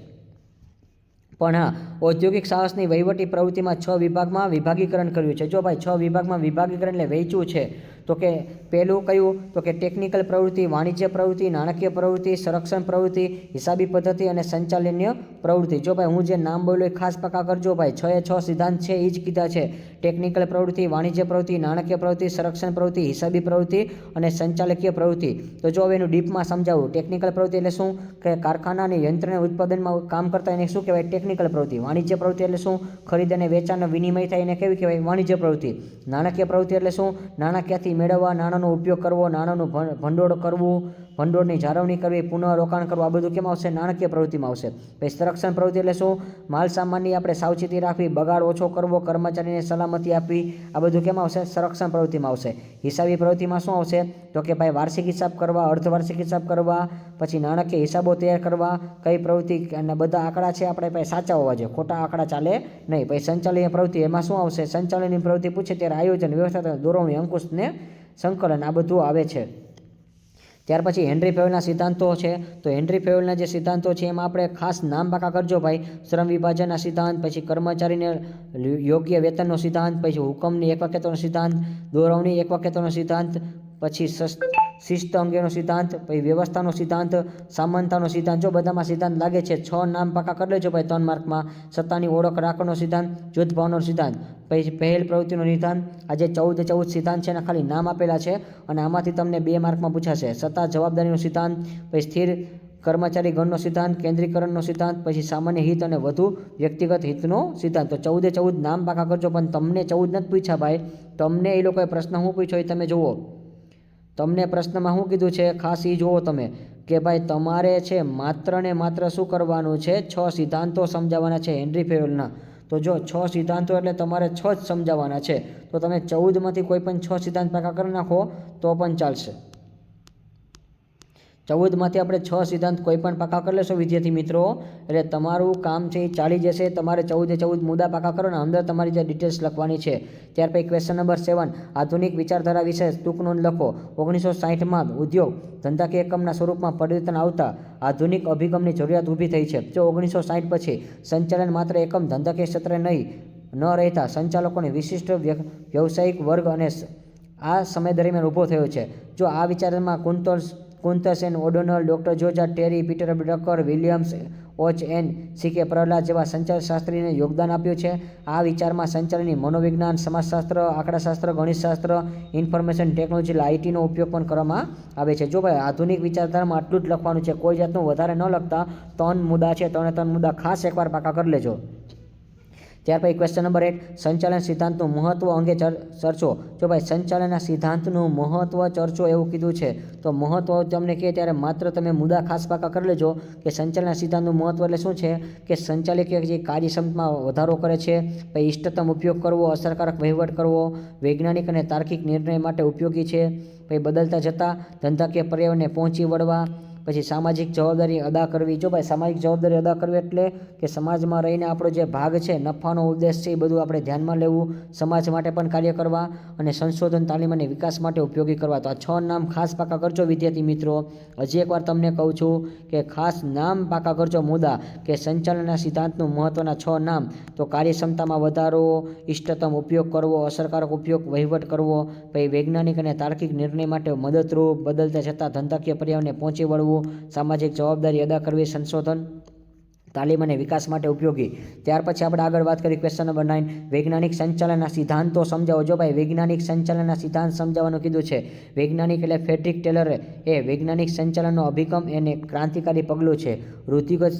પણ હા, ઔદ્યોગિક સાહસની વહીવટી પ્રવૃત્તિમાં 6 વિભાગમાં વિભાગીકરણ કર્યું છે. જો ભાઈ 6 વિભાગમાં વિભાગીકરણ એટલે વહેંચ્યું છે. તો કે પહેલું કયું? તો કે ટેકનિકલ પ્રવૃત્તિ, વાણિજ્ય પ્રવૃત્તિ, નાણાકીય પ્રવૃત્તિ, સંરક્ષણ પ્રવૃત્તિ, હિસાબી પદ્ધતિ અને સંચાલનીય પ્રવૃત્તિ. જો ભાઈ હું જે નામ બોલ્યો એ ખાસ પાકા કરજો ભાઈ. 6 સિદ્ધાંત છે એ જ કીધા છે. ટેકનિકલ પ્રવૃત્તિ, વાણિજ્ય પ્રવૃત્તિ, નાણાકીય પ્રવૃત્તિ, સંરક્ષણ પ્રવૃત્તિ, હિસાબી પ્રવૃત્તિ અને સંચાલકીય પ્રવૃત્તિ. તો જો હવે એનું ડીપમાં સમજાવું. ટેકનિકલ પ્રવૃત્તિ એટલે શું? કે કારખાના અને યંત્રને ઉત્પાદનમાં કામ કરતા એને શું કહેવાય? ટેકનિકલ પ્રવૃત્તિ. વાણિજ્ય પ્રવૃત્તિ એટલે શું? ખરીદ અને વેચાણનો વિનિમય થાય એને કેવી કહેવાય? વાણિજ્ય પ્રવૃત્તિ. નાણાકીય પ્રવૃત્તિ એટલે શું? નાણાં ક્યાંથી મેળવવા, નાણાંનો ઉપયોગ કરવો, નાણાંનું ભંડોળ કરવું, ભંડોળની જાળવણી કરવી, પુનઃરોકાણ કરવું, આ બધું કેમ આવશે? નાણાકીય પ્રવૃત્તિમાં આવશે. પછી સંરક્ષણ પ્રવૃત્તિ એટલે શું? માલ સામાનની આપણે સાવચેતી રાખવી, બગાડ ઓછો કરવો, કર્મચારીને સલામતી આપવી, આ બધું કેમ આવશે? સંરક્ષણ પ્રવૃત્તિમાં આવશે. હિસાબી પ્રવૃત્તિમાં શું આવશે? તો કે ભાઈ વાર્ષિક હિસાબ કરવા, અર્ધવાર્ષિક હિસાબ કરવા, પછી નાણાકીય હિસાબો તૈયાર કરવા. કઈ પ્રવૃત્તિ અને બધા આંકડા છે આપણે પાસે સાચા હોવા જોઈએ, ખોટા આંકડા ચાલે નહીં. પછી સંચાલનીય પ્રવૃત્તિ, એમાં શું આવશે? સંચાલનની પ્રવૃત્તિ પૂછે ત્યારે આયોજન, વ્યવસ્થા, દોરવણી, અંકુશ ને સંકલન, આ બધું આવે છે. ત્યાર પછી હેનરી ફેવેલના સિદ્ધાંતો છે. તો હેનરી ફેવેલના જે સિદ્ધાંતો છે એમાં આપણે ખાસ નામ પાકા કરજો ભાઈ. શ્રમ વિભાજનના સિદ્ધાંત, પછી કર્મચારીને યોગ્ય વેતનનો સિદ્ધાંત, પછી હુકમની એકવાક્યતાનો સિદ્ધાંત, દોરવણી એકવાક્યતાનો સિદ્ધાંત, પછી શિસ્ત અંગેનો સિદ્ધાંત, પછી વ્યવસ્થાનો સિદ્ધાંત, સામાનતાનો સિદ્ધાંત. જો બધામાં સિદ્ધાંત લાગે છે. 6 નામ પાકા કરી લેજો ભાઈ 3 માર્કમાં. સત્તાની ઓળખ રાખવાનો સિદ્ધાંત, જૂથ ભાવનો સિદ્ધાંત, પછી પહેલ પ્રવૃત્તિનો નિદાન. આ જે 14 સિદ્ધાંત છે એના ખાલી નામ આપેલા છે અને આમાંથી તમને 2 માર્કમાં પૂછાશે. સત્તા જવાબદારીનો સિદ્ધાંત, પછી સ્થિર કર્મચારી ગણનો સિદ્ધાંત, કેન્દ્રીકરણનો સિદ્ધાંત, પછી સામાન્ય હિત અને વધુ વ્યક્તિગત હિતનો સિદ્ધાંત. તો 14 નામ પાકા કરજો. પણ તમને 14 નથી પૂછ્યા ભાઈ. તમને એ લોકોએ પ્રશ્ન શું પૂછ્યો એ તમે જુઓ. તમને પ્રશ્નમાં શું કીધું છે ખાસ એ જુઓ તમે, કે ભાઈ તમારે છે માત્ર ને માત્ર શું કરવાનું છે? 6 સિદ્ધાંતો સમજાવવાના છે હેનરી ફેવેલના. તો જો 6 સિદ્ધાંતો એટલે તમારે 6 જ સમજાવવાના છે. તો તમે 14માંથી કોઈ પણ 6 સિદ્ધાંત પાકા કરી નાખો તો પણ ચાલશે. 14માંથી આપણે 6 સિદ્ધાંત કોઈ પણ પાકા કરી લેશો વિદ્યાર્થી મિત્રો, એટલે તમારું કામ છે એ ચાલી જશે. તમારે 14 મુદ્દા પાકા કરો ને અંદર તમારી જે ડિટેલ્સ લખવાની છે. ત્યાર પછી ક્વેશ્ચન નંબર 7, આધુનિક વિચારધારા વિશે ટૂંક નોંધ લખો. 1960માં ઉદ્યોગ ધંધાકીય એકમના સ્વરૂપમાં પરિવર્તન આવતા આધુનિક અભિગમની જરૂરિયાત ઊભી થઈ છે. જો 1960 પછી સંચાલન માત્ર એકમ ધંધાકીય ક્ષેત્રે ન રહેતા સંચાલકોની વિશિષ્ટ વ્યવસાયિક વર્ગ અને આ સમય દરમિયાન ઊભો થયો છે. જો આ વિચારમાં કુંતસેન, O'Donnell, doctor George Terry, Peter Drucker, Williams OHNCK Prahlad જેવા સંચાલશાસ્ત્રીને યોગદાન આપ્યું છે. આ વિચારમાં સંચાલનની મનોવિજ્ઞાન, સમાજશાસ્ત્ર, આંકડાશાસ્ત્ર, ગણિતશાસ્ત્ર, ઇન્ફોર્મેશન ટેકનોલોજી, આઈટીનો ઉપયોગ પણ કરવામાં આવે છે. જો ભાઈ આધુનિક વિચારધારામાં આટલું જ લખવાનું છે, કોઈ જાતનું વધારે ન લખતા. 3 મુદ્દા છે, 3 મુદ્દા ખાસ એકવાર પાકા કરી લેજો. ત્યાર પછી ક્વેશ્ચન નંબર 8, સંચાલન સિદ્ધાંતનું મહત્વ અંગે ચર્ચો. જો ભાઈ સંચાલનના સિદ્ધાંતનું મહત્વ ચર્ચો એવું કીધું છે, તો મહત્વ તમને કહે ત્યારે માત્ર તમે મુદ્દા ખાસ પાકા કરી લેજો કે સંચાલનના સિદ્ધાંતનું મહત્વ એટલે શું છે? કે સંચાલકીય જે કાર્યક્ષમતામાં વધારો કરે છે, પછી ઇષ્ટતમ ઉપયોગ કરવો, અસરકારક વહીવટ કરવો, વૈજ્ઞાનિક અને તાર્કિક નિર્ણય માટે ઉપયોગી છે, પછી બદલતા જતા ધંધાકીય પર્યાવરણને પહોંચી વળવા, પછી સામાજિક જવાબદારી અદા કરવી. જો ભાઈ સામાજિક જવાબદારી અદા કરવી એટલે કે સમાજમાં રહીને આપણો જે ભાગ છે, નફાનો ઉદ્દેશ છે, એ બધું આપણે ધ્યાનમાં લેવું, સમાજ માટે પણ કાર્ય કરવા અને સંશોધન, તાલીમ અને વિકાસ માટે ઉપયોગી કરવા. તો આ 6 નામ ખાસ પાકા કરજો વિદ્યાર્થી મિત્રો. હજી એકવાર તમને કહું છું કે ખાસ નામ પાકા કરજો મુદ્દા, કે સંચાલનના સિદ્ધાંતનું મહત્ત્વના 6 નામ. તો કાર્યક્ષમતામાં વધારો, ઇષ્ટતમ ઉપયોગ કરવો, અસરકારક ઉપયોગ વહીવટ કરવો, પછી વૈજ્ઞાનિક અને તાર્કિક નિર્ણય માટે મદદરૂપ, બદલતા જતા ધંધાકીય પર્યાવરણને પહોંચી વળવું, સામાજિક જવાબદારી અદા કરવી, સંશોધન, તાલીમ અને વિકાસ માટે ઉપયોગી। ત્યાર પછી આપણે આગળ વાત કરી ક્વેશ્ચન નંબર 9, વૈજ્ઞાનિક સંચાલનના સિદ્ધાંતો સમજાવો। જો ભાઈ વૈજ્ઞાનિક સંચાલનના સિદ્ધાંત સમજાવવાનું કીધું છે। વૈજ્ઞાનિક એટલે ફ્રેડરિક ટેલરે વૈજ્ઞાનિક સંચાલનનો અભિગમ એને ક્રાંતિકારી પગલું છે। વૃત્તિગત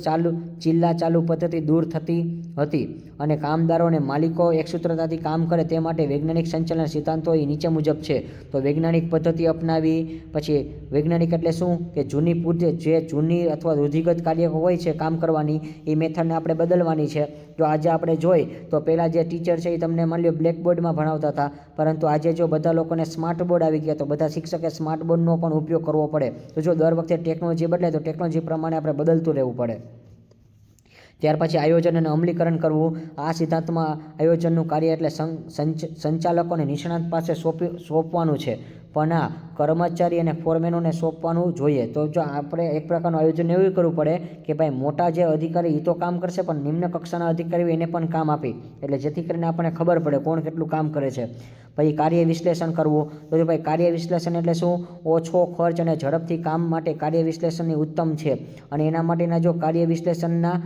ચિલ્લા ચાલુ પદ્ધતિ દૂર થતી હતી અને કામદારો અને માલિકો એકસૂત્રતાથી કામ કરે તે માટે વૈજ્ઞાનિક સંચાલન સિદ્ધાંતો એ નીચે મુજબ છે। તો વૈજ્ઞાનિક પદ્ધતિ અપનાવી, પછી વૈજ્ઞાનિક એટલે શું કે જે જૂની અથવા રૂઢિગત કાર્ય હોય છે કામ કરવાની, એ મેથડને આપણે બદલવાની છે। જો આજે આપણે જોઈ તો પહેલાં જે ટીચર છે એ તમને માની લો બ્લેકબોર્ડમાં ભણાવતા હતા, પરંતુ આજે જો બધા લોકોને સ્માર્ટ બોર્ડ આવી ગયા તો બધા શિક્ષકે સ્માર્ટ બોર્ડનો પણ ઉપયોગ કરવો પડે। તો જો દર વખતે ટેકનોલોજી બદલાય તો ટેકનોલોજી પ્રમાણે આપણે બદલતું રહેવું પડે। ત્યાર પછી આયોજન અને અમલીકરણ કરવું। આ સિદ્ધાંતમાં આયોજનનું કાર્ય એટલે સંચાલકો અને નિષ્ણાત પાસે સોંપવાનું છે, પણ આ કર્મચારી અને ફોરમેનોને સોંપવાનું જોઈએ। તો જો આપણે એક પ્રકારનું આયોજન એવું કરવું પડે કે ભાઈ મોટા જે અધિકારી એ તો કામ કરશે, પણ નિમ્ન કક્ષાના અધિકારીઓ એને પણ કામ આપી, એટલે જેથી કરીને આપણને ખબર પડે કોણ કેટલું કામ કરે છે। પછી કાર્ય વિશ્લેષણ કરવું। તો જો ભાઈ કાર્ય વિશ્લેષણ એટલે શું? ઓછો ખર્ચ અને ઝડપથી કામ માટે કાર્ય વિશ્લેષણની ઉત્તમ છે। અને એના માટેના જો કાર્ય વિશ્લેષણના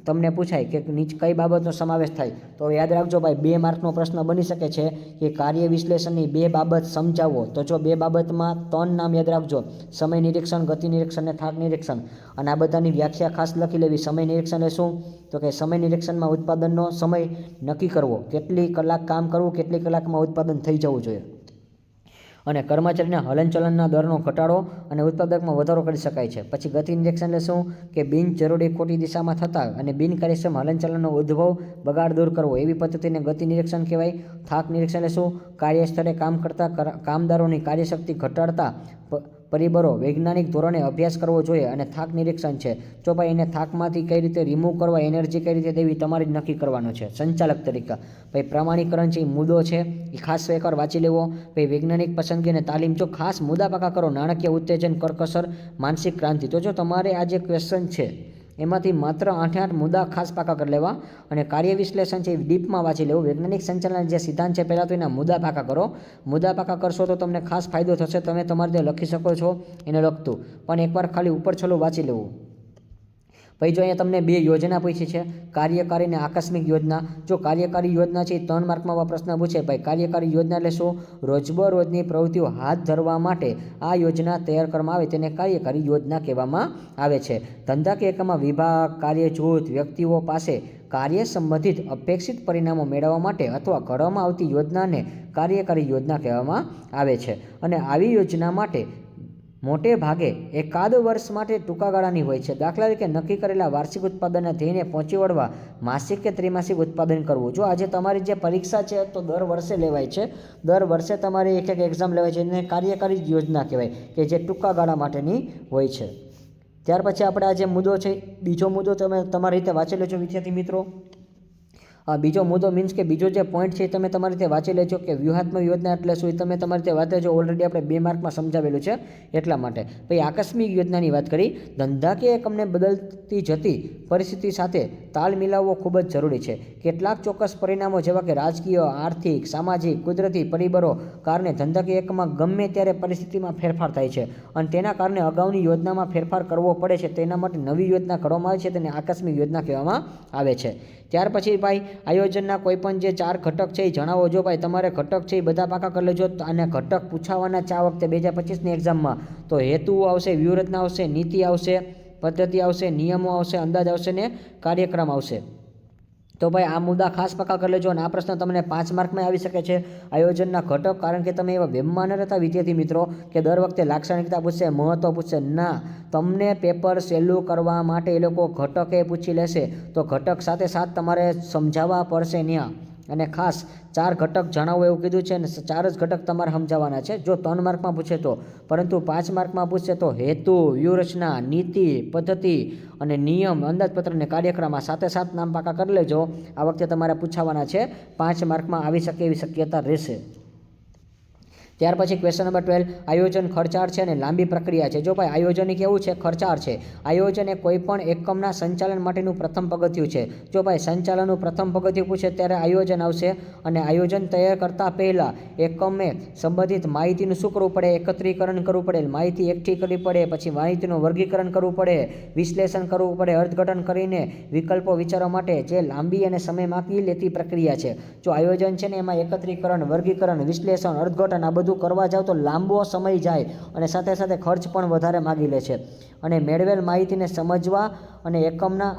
તમને પૂછાય કે નીચે કઈ બાબતનો સમાવેશ થાય, તો યાદ રાખજો ભાઈ 2 માર્કનો પ્રશ્ન બની શકે છે કે કાર્ય વિશ્લેષણની 2 બાબત સમજાવો। તો જો 2 બાબતમાં 3 નામ યાદ રાખજો, સમય નિરીક્ષણ, ગતિ નિરીક્ષણ અને થાક નિરીક્ષણ। અને આ બધાની વ્યાખ્યા ખાસ લખી લેવી। સમય નિરીક્ષણ એટલે શું? તો કે સમય નિરીક્ષણમાં ઉત્પાદનનો સમય નક્કી કરવો, કેટલી કલાક કામ કરવું, કેટલી કલાકમાં ઉત્પાદન થઈ જવું જોઈએ। અને કર્મચારીના હલનચલનના દરનો ઘટાડો અને ઉત્પાદકમાં વધારો કરી શકાય છે। પછી ગતિ નિરીક્ષણ એટલે શું કે બિનજરૂરી ખોટી દિશામાં થતા અને બિનકાર્યક્ષમ હલનચલનનો ઉદ્ભવ, બગાડ દૂર કરવો, એવી પદ્ધતિને ગતિ નિરીક્ષણ કહેવાય। થાક નિરીક્ષણ એટલે શું? કાર્યસ્થળે કામ કરતા કામદારોની કાર્યશક્તિ ઘટાડતા પરિબળો વૈજ્ઞાનિક ધોરણે અભ્યાસ કરવો જોઈએ અને થાક નિરીક્ષણ છે। જો ભાઈ એને થાકમાંથી કઈ રીતે રિમૂવ કરવા, એનર્જી કઈ રીતે દેવી તમારી જ નક્કી કરવાનું છે સંચાલક તરીકે। ભાઈ પ્રમાણીકરણ છે એ મુદ્દો છે, એ ખાસ એકવાર વાંચી લેવો। ભાઈ વૈજ્ઞાનિક પસંદગી અને તાલીમ, જો ખાસ મુદ્દા પાકા કરો, નાણાકીય ઉત્તેજન, કરકસર, માનસિક ક્રાંતિ। તો જો તમારે આ જે ક્વેશ્ચન છે એમાંથી માત્ર 8 મુદ્દા ખાસ પાકા કરી લેવા અને કાર્ય વિશ્લેષણ છે એ ડીપમાં વાંચી લેવું। વૈજ્ઞાનિક સંચાલન જે સિદ્ધાંત છે પહેલાં તો એના મુદ્દા પાકા કરો। મુદ્દા પાકા કરશો તો તમને ખાસ ફાયદો થશે, તમે તમારી રીતે લખી શકો છો એને લખતું, પણ એકવાર ખાલી ઉપર છેલ્લું વાંચી લેવું। ભાઈ જો અહીંયા તમને 2 યોજના પૂછી છે, કાર્યકારી અને આકસ્મિક યોજના। જો કાર્યકારી યોજના છે એ 3 માર્કમાં પ્રશ્ન પૂછે। ભાઈ કાર્યકારી યોજના એટલે શું? રોજબરોજની પ્રવૃત્તિઓ હાથ ધરવા માટે આ યોજના તૈયાર કરવામાં આવે તેને કાર્યકારી યોજના કહેવામાં આવે છે। ધંધાકીય એકમમાં વિભાગ, કાર્ય જૂથ, વ્યક્તિઓ પાસે કાર્ય સંબંધિત અપેક્ષિત પરિણામો મેળવવા માટે અથવા ઘડવામાં આવતી યોજનાને કાર્યકારી યોજના કહેવામાં આવે છે। અને આવી યોજના માટે મોટે ભાગે એકાદ વર્ષ માટે ટૂંકા ગાળાની હોય છે। દાખલા તરીકે નક્કી કરેલા વાર્ષિક ઉત્પાદનના ધ્યેયને પહોંચી વળવા માસિક કે ત્રિમાસિક ઉત્પાદન કરવું। જો આજે તમારી જે પરીક્ષા છે તો દર વર્ષે લેવાય છે, દર વર્ષે તમારી એક એક્ઝામ લેવાય છે, એને કાર્યકારી યોજના કહેવાય કે જે ટૂંકા ગાળા માટેની હોય છે। ત્યાર પછી આપણે આ જે મુદ્દો છે, બીજો મુદ્દો તમે તમારી રીતે વાંચી લેજો વિદ્યાર્થી મિત્રો। બીજો મુદ્દો મીન્સ કે બીજો જે પોઈન્ટ છે તમે તમારી રીતે વાંચી લેજો કે વ્યૂહાત્મક યોજના એટલે શું, તમે તમારી રીતે વાંચી લેજો। ઓલરેડી આપણે 2 માર્કમાં સમજાવેલું છે એટલા માટે। પછી આકસ્મિક યોજનાની વાત કરી। ધંધાકીય એકમને બદલતી જતી પરિસ્થિતિ સાથે તાલ મિલાવવો ખૂબ જ જરૂરી છે। કેટલાક ચોક્કસ પરિણામો જેવા કે રાજકીય, આર્થિક, સામાજિક, કુદરતી પરિબળો કારણે ધંધાકીય એકમમાં ગમે ત્યારે પરિસ્થિતિમાં ફેરફાર થાય છે અને તેના કારણે અગાઉની યોજનામાં ફેરફાર કરવો પડે છે। તેના માટે નવી યોજના ઘડવામાં આવે છે, તેને આકસ્મિક યોજના કહેવામાં આવે છે। ત્યાર પછી ભાઈ આયોજનના કોઈ પણ જે 4 ઘટક છે એ જણાવો। જો ભાઈ તમારે ઘટક છે એ બધા પાકા કરી લેજો અને ઘટક પૂછાવાના છે આ વખતે 2025ની એક્ઝામમાં। તો હેતુઓ આવશે, વ્યૂહરચના આવશે, નીતિ આવશે, પદ્ધતિ આવશે, નિયમો આવશે, અંદાજ આવશે ને કાર્યક્રમ આવશે। તો ભાઈ આ મુદ્દા ખાસ પાકા કરી લેજો અને આ પ્રશ્ન તમને 5 માર્કમાં આવી શકે છે। આયોજનના ઘટક, કારણ કે તમે એવા વેમમાં ન રહેતા વિદ્યાર્થી મિત્રો કે દર વખતે લાક્ષણિકતા પૂછશે, મહત્વ પૂછશે, ના, તમને પેપર સહેલું કરવા માટે એ લોકો ઘટકે પૂછી લેશે, તો ઘટક સાથે સાથ તમારે સમજાવવા પડશે ત્યાં। અને ખાસ 4 ઘટક જણાવો એવું કીધું છે અને 4 જ ઘટક તમારે સમજાવવાના છે જો 3 માર્કમાં પૂછે તો, પરંતુ 5 માર્કમાં પૂછશે તો હેતુ, વ્યૂહરચના, નીતિ, પદ્ધતિ અને નિયમ, અંદાજપત્ર અને કાર્યક્રમ આ સાથે સાથ નામ પાકા કરી લેજો। આ વખતે તમારે પૂછાવાના છે, 5 માર્કમાં આવી શકે એવી શક્યતા રહેશે। ત્યાર પછી ક્વેશ્ચન નંબર 12 આયોજન ખર્ચાળ છે અને લાંબી પ્રક્રિયા છે. જો ભાઈ આયોજન કેવું છે? ખર્ચાળ છે. આયોજન એ કોઈ પણ એકમના સંચાલન માટેનું પ્રથમ પગથિયું છે. જો ભાઈ સંચાલનનું પ્રથમ પગથિયું પૂછે ત્યારે આયોજન આવશે અને આયોજન તૈયાર કરતા પહેલાં એકમે સંબંધિત માહિતીનું શું કરવું પડે? એકત્રીકરણ કરવું પડે, માહિતી એકઠી કરવી પડે, પછી માહિતીનું વર્ગીકરણ કરવું પડે, વિશ્લેષણ કરવું પડે, અર્થઘટન કરીને વિકલ્પો વિચારવા માટે, જે લાંબી અને સમય માંગી લેતી પ્રક્રિયા છે. જો આયોજન છે ને એમાં એકત્રીકરણ, વર્ગીકરણ, વિશ્લેષણ, અર્થઘટન આ બધું કરવા જાવ તો લાંબો સમય જાય અને સાથે સાથે ખર્ચ પણ વધારે માગી લે છે. અને મેળવેલ માહિતીને સમજવા અને એકમના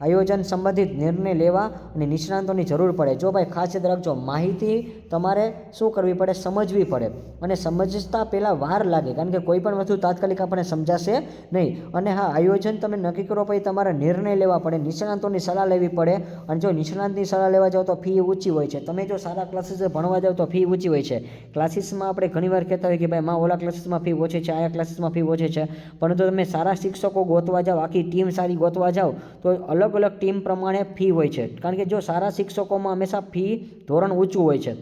આયોજન સંબંધિત નિર્ણય લેવા અને નિષ્ણાંતોની જરૂર પડે. જો ભાઈ ખાસ યાદ રાખજો, માહિતી તમારે શું કરવી પડે? સમજવી પડે. અને સમજતા પહેલાં વાર લાગે, કારણ કે કોઈ પણ વસ્તુ તાત્કાલિક આપણને સમજાશે નહીં. અને હા, આયોજન તમે નક્કી કરો પછી તમારે નિર્ણય લેવા પડે, નિષ્ણાંતોની સલાહ લેવી પડે. અને જો નિષ્ણાંતની સલાહ લેવા જાઓ તો ફી ઊંચી હોય છે. તમે જો સારા ક્લાસીસ ભણવા જાઓ તો ફી ઊંચી હોય છે. ક્લાસીસમાં આપણે ઘણીવાર કહેતા હોય કે ભાઈ માં ઓલા ક્લાસીસમાં ફી ઓછી છે, આયા ક્લાસીસમાં ફી ઓછી છે. પરંતુ તમે સારા શિક્ષકો ગોતવા જાઓ, આખી ટીમ સારી ગોતવા જાઓ તો અલગ ટીમ પ્રમાણે ફી હોય છે. કારણ કે જો સારા શિક્ષકોમાં હંમેશા ફી ધોરણ ઊંચું હોય છે.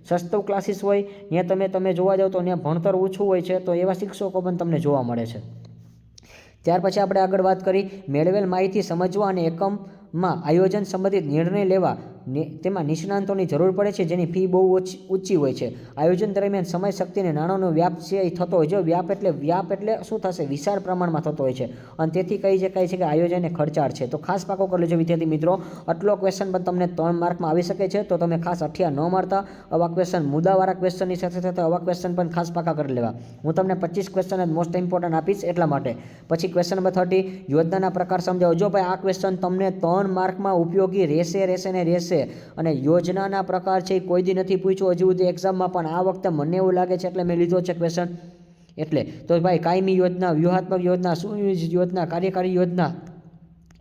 સસ્તું ક્લાસીસ હોય ત્યાં તમે જોવા જાઓ તો ત્યાં ભણતર ઓછું હોય છે, તો એવા શિક્ષકો પણ તમને જોવા મળે છે. ત્યાર પછી આપણે આગળ વાત કરી મેળવેલ માહિતી સમજવા અને એકમમાં આયોજન સંબંધિત નિર્ણય લેવા તેમાં નિષ્ણાંતોની જરૂર પડે છે, જેની ફી બહુ ઊંચી હોય છે. આયોજન દરમિયાન સમય, શક્તિ અને નાણાંનો વ્યાપ છે એ થતો હોય. જો વ્યાપ એટલે શું થશે? વિશાળ પ્રમાણમાં થતો હોય છે. અને તેથી કહી શકાય છે કે આયોજન એ ખર્ચાળ છે. તો ખાસ પાકો કરી લેજો વિદ્યાર્થી મિત્રો. આટલો ક્વેશ્ચન પણ તમને 3 માર્કમાં આવી શકે છે, તો તમે ખાસ અઠિયા ન મારતા. આવા ક્વેશ્ચન, મુદ્દાવાળા ક્વેશ્ચનની સાથે સાથે આવા ક્વેશ્ચન પણ ખાસ પાકા કરી લેવા. હું તમને 25 ક્વેશ્ચન જ મોસ્ટ ઇમ્પોર્ટન્ટ આપીશ એટલા માટે. પછી ક્વેશ્ચન નંબર 30 યોજનાના પ્રકાર સમજાવો. જો ભાઈ આ ક્વેશ્ચન તમને 3 માર્કમાં ઉપયોગી રહેશે. અને યોજનાના પ્રકાર છે એ કોઈ દી નથી પૂછ્યો હજુ સુધી એક્ઝામમાં, પણ આ વખતે મને એવું લાગે છે એટલે મેં લીધો છે ક્વેશ્ચન. એટલે તો ભાઈ કાયમી યોજના, વ્યૂહાત્મક યોજના, સુનિયોજિત યોજના, કાર્યકારી યોજના,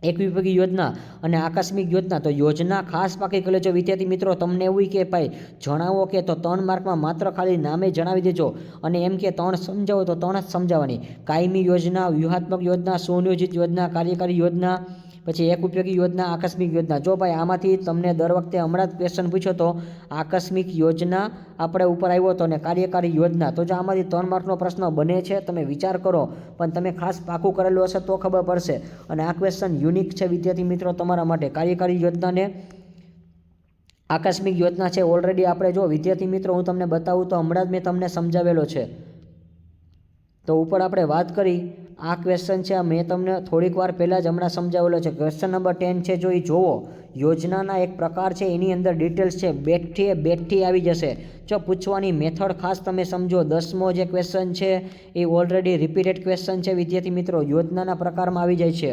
એકવિભાગી યોજના અને આકસ્મિક યોજના. તો યોજના ખાસ પાકી કરી લેજો વિદ્યાર્થી મિત્રો. તમને એવું કે ભાઈ જણાવો કે તો 3 માર્કમાં માત્ર ખાલી નામે જણાવી દેજો. અને એમ કે 3 સમજાવો તો 3 જ સમજાવવાની. કાયમી યોજના, વ્યૂહાત્મક યોજના, સુનિયોજિત યોજના, કાર્યકારી યોજના, પછી એક ઉપયોગી યોજના, આકસ્મિક યોજના. જો ભાઈ આમાંથી તમને દર વખતે હમણાં જ ક્વેશ્ચન પૂછ્યો તો આકસ્મિક યોજના આપણે ઉપર આવ્યો હતો અને કાર્યકારી યોજના. તો જો આમાંથી 3 માર્કનો પ્રશ્ન બને છે, તમે વિચાર કરો, પણ તમે ખાસ પાકું કરેલું હશે તો ખબર પડશે. અને આ ક્વેશ્ચન યુનિક છે વિદ્યાર્થી મિત્રો તમારા માટે. કાર્યકારી યોજનાને આકસ્મિક યોજના છે ઓલરેડી આપણે જો વિદ્યાર્થી મિત્રો હું તમને બતાવું તો હમણાં જ મેં તમને સમજાવેલો છે. તો ઉપર આપણે વાત કરી આ ક્વેશ્ચન છે, મેં તમને થોડીક વાર પહેલાં જ હમણાં સમજાવેલો છે. ક્વેશ્ચન નંબર 10 છે, જો એ જોવો. યોજનાના એક પ્રકાર છે, એની અંદર ડિટેલ્સ છે, બેઠી આવી જશે. જો પૂછવાની મેથડ ખાસ તમે સમજો. 10મો જે ક્વેશ્ચન છે એ ઓલરેડી રિપીટેડ ક્વેશ્ચન છે વિદ્યાર્થી મિત્રો. યોજનાના પ્રકારમાં આવી જાય છે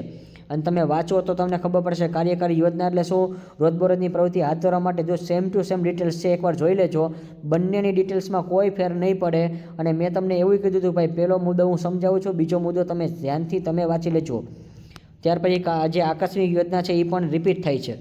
અને તમે વાંચો તો તમને ખબર પડશે. કાર્યકારી યોજના એટલે શું? રોજબરોજની પ્રવૃત્તિ હાથ ધરવા માટે જો સેમ ટુ સેમ ડિટેલ્સ છે, એકવાર જોઈ લેજો. બંનેની ડિટેલ્સમાં કોઈ ફેર નહીં પડે. અને મેં તમને એવું કીધું હતું ભાઈ પહેલો મુદ્દો હું સમજાવું છું, બીજો મુદ્દો તમે ધ્યાનથી તમે વાંચી લેજો. ત્યાર પછી જે આકસ્મિક યોજના છે એ પણ રિપીટ થાય છે.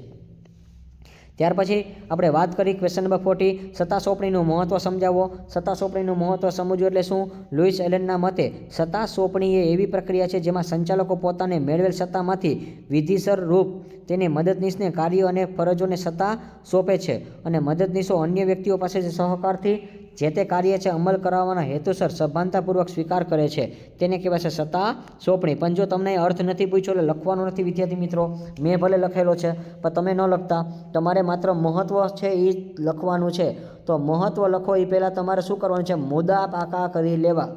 ત્યાર પછી આપણે વાત કરી ક્વેશ્ચન નંબર 40 સત્તા સોંપણીનું મહત્વ સમજાવો. સત્તા સોંપણીનું મહત્વ સમજવું એટલે શું? લુઈસ એલેનના મતે સત્તા સોંપણી એ એવી પ્રક્રિયા છે જેમાં સંચાલકો પોતાને મેળવેલ સત્તામાંથી વિધિસર રૂપ તેની મદદનીશને કાર્યો અને ફરજોને સત્તા સોંપે છે અને મદદનીશો અન્ય વ્યક્તિઓ પાસેથી સહકારથી જે તે કાર્ય છે અમલ કરાવવાના હેતુસર સભાનતાપૂર્વક સ્વીકાર કરે છે, તેને કહેવાય છે સત્તા સોંપણી. પણ જો તમને અર્થ નથી પૂછ્યો એટલે લખવાનું નથી વિદ્યાર્થી મિત્રો. મેં ભલે લખેલો છે પણ તમે ન લખતા, તમારે માત્ર મહત્વ છે એ લખવાનું છે. તો મહત્વ લખો એ પહેલાં તમારે શું કરવાનું છે? મુદ્દા પાકા કરી લેવા.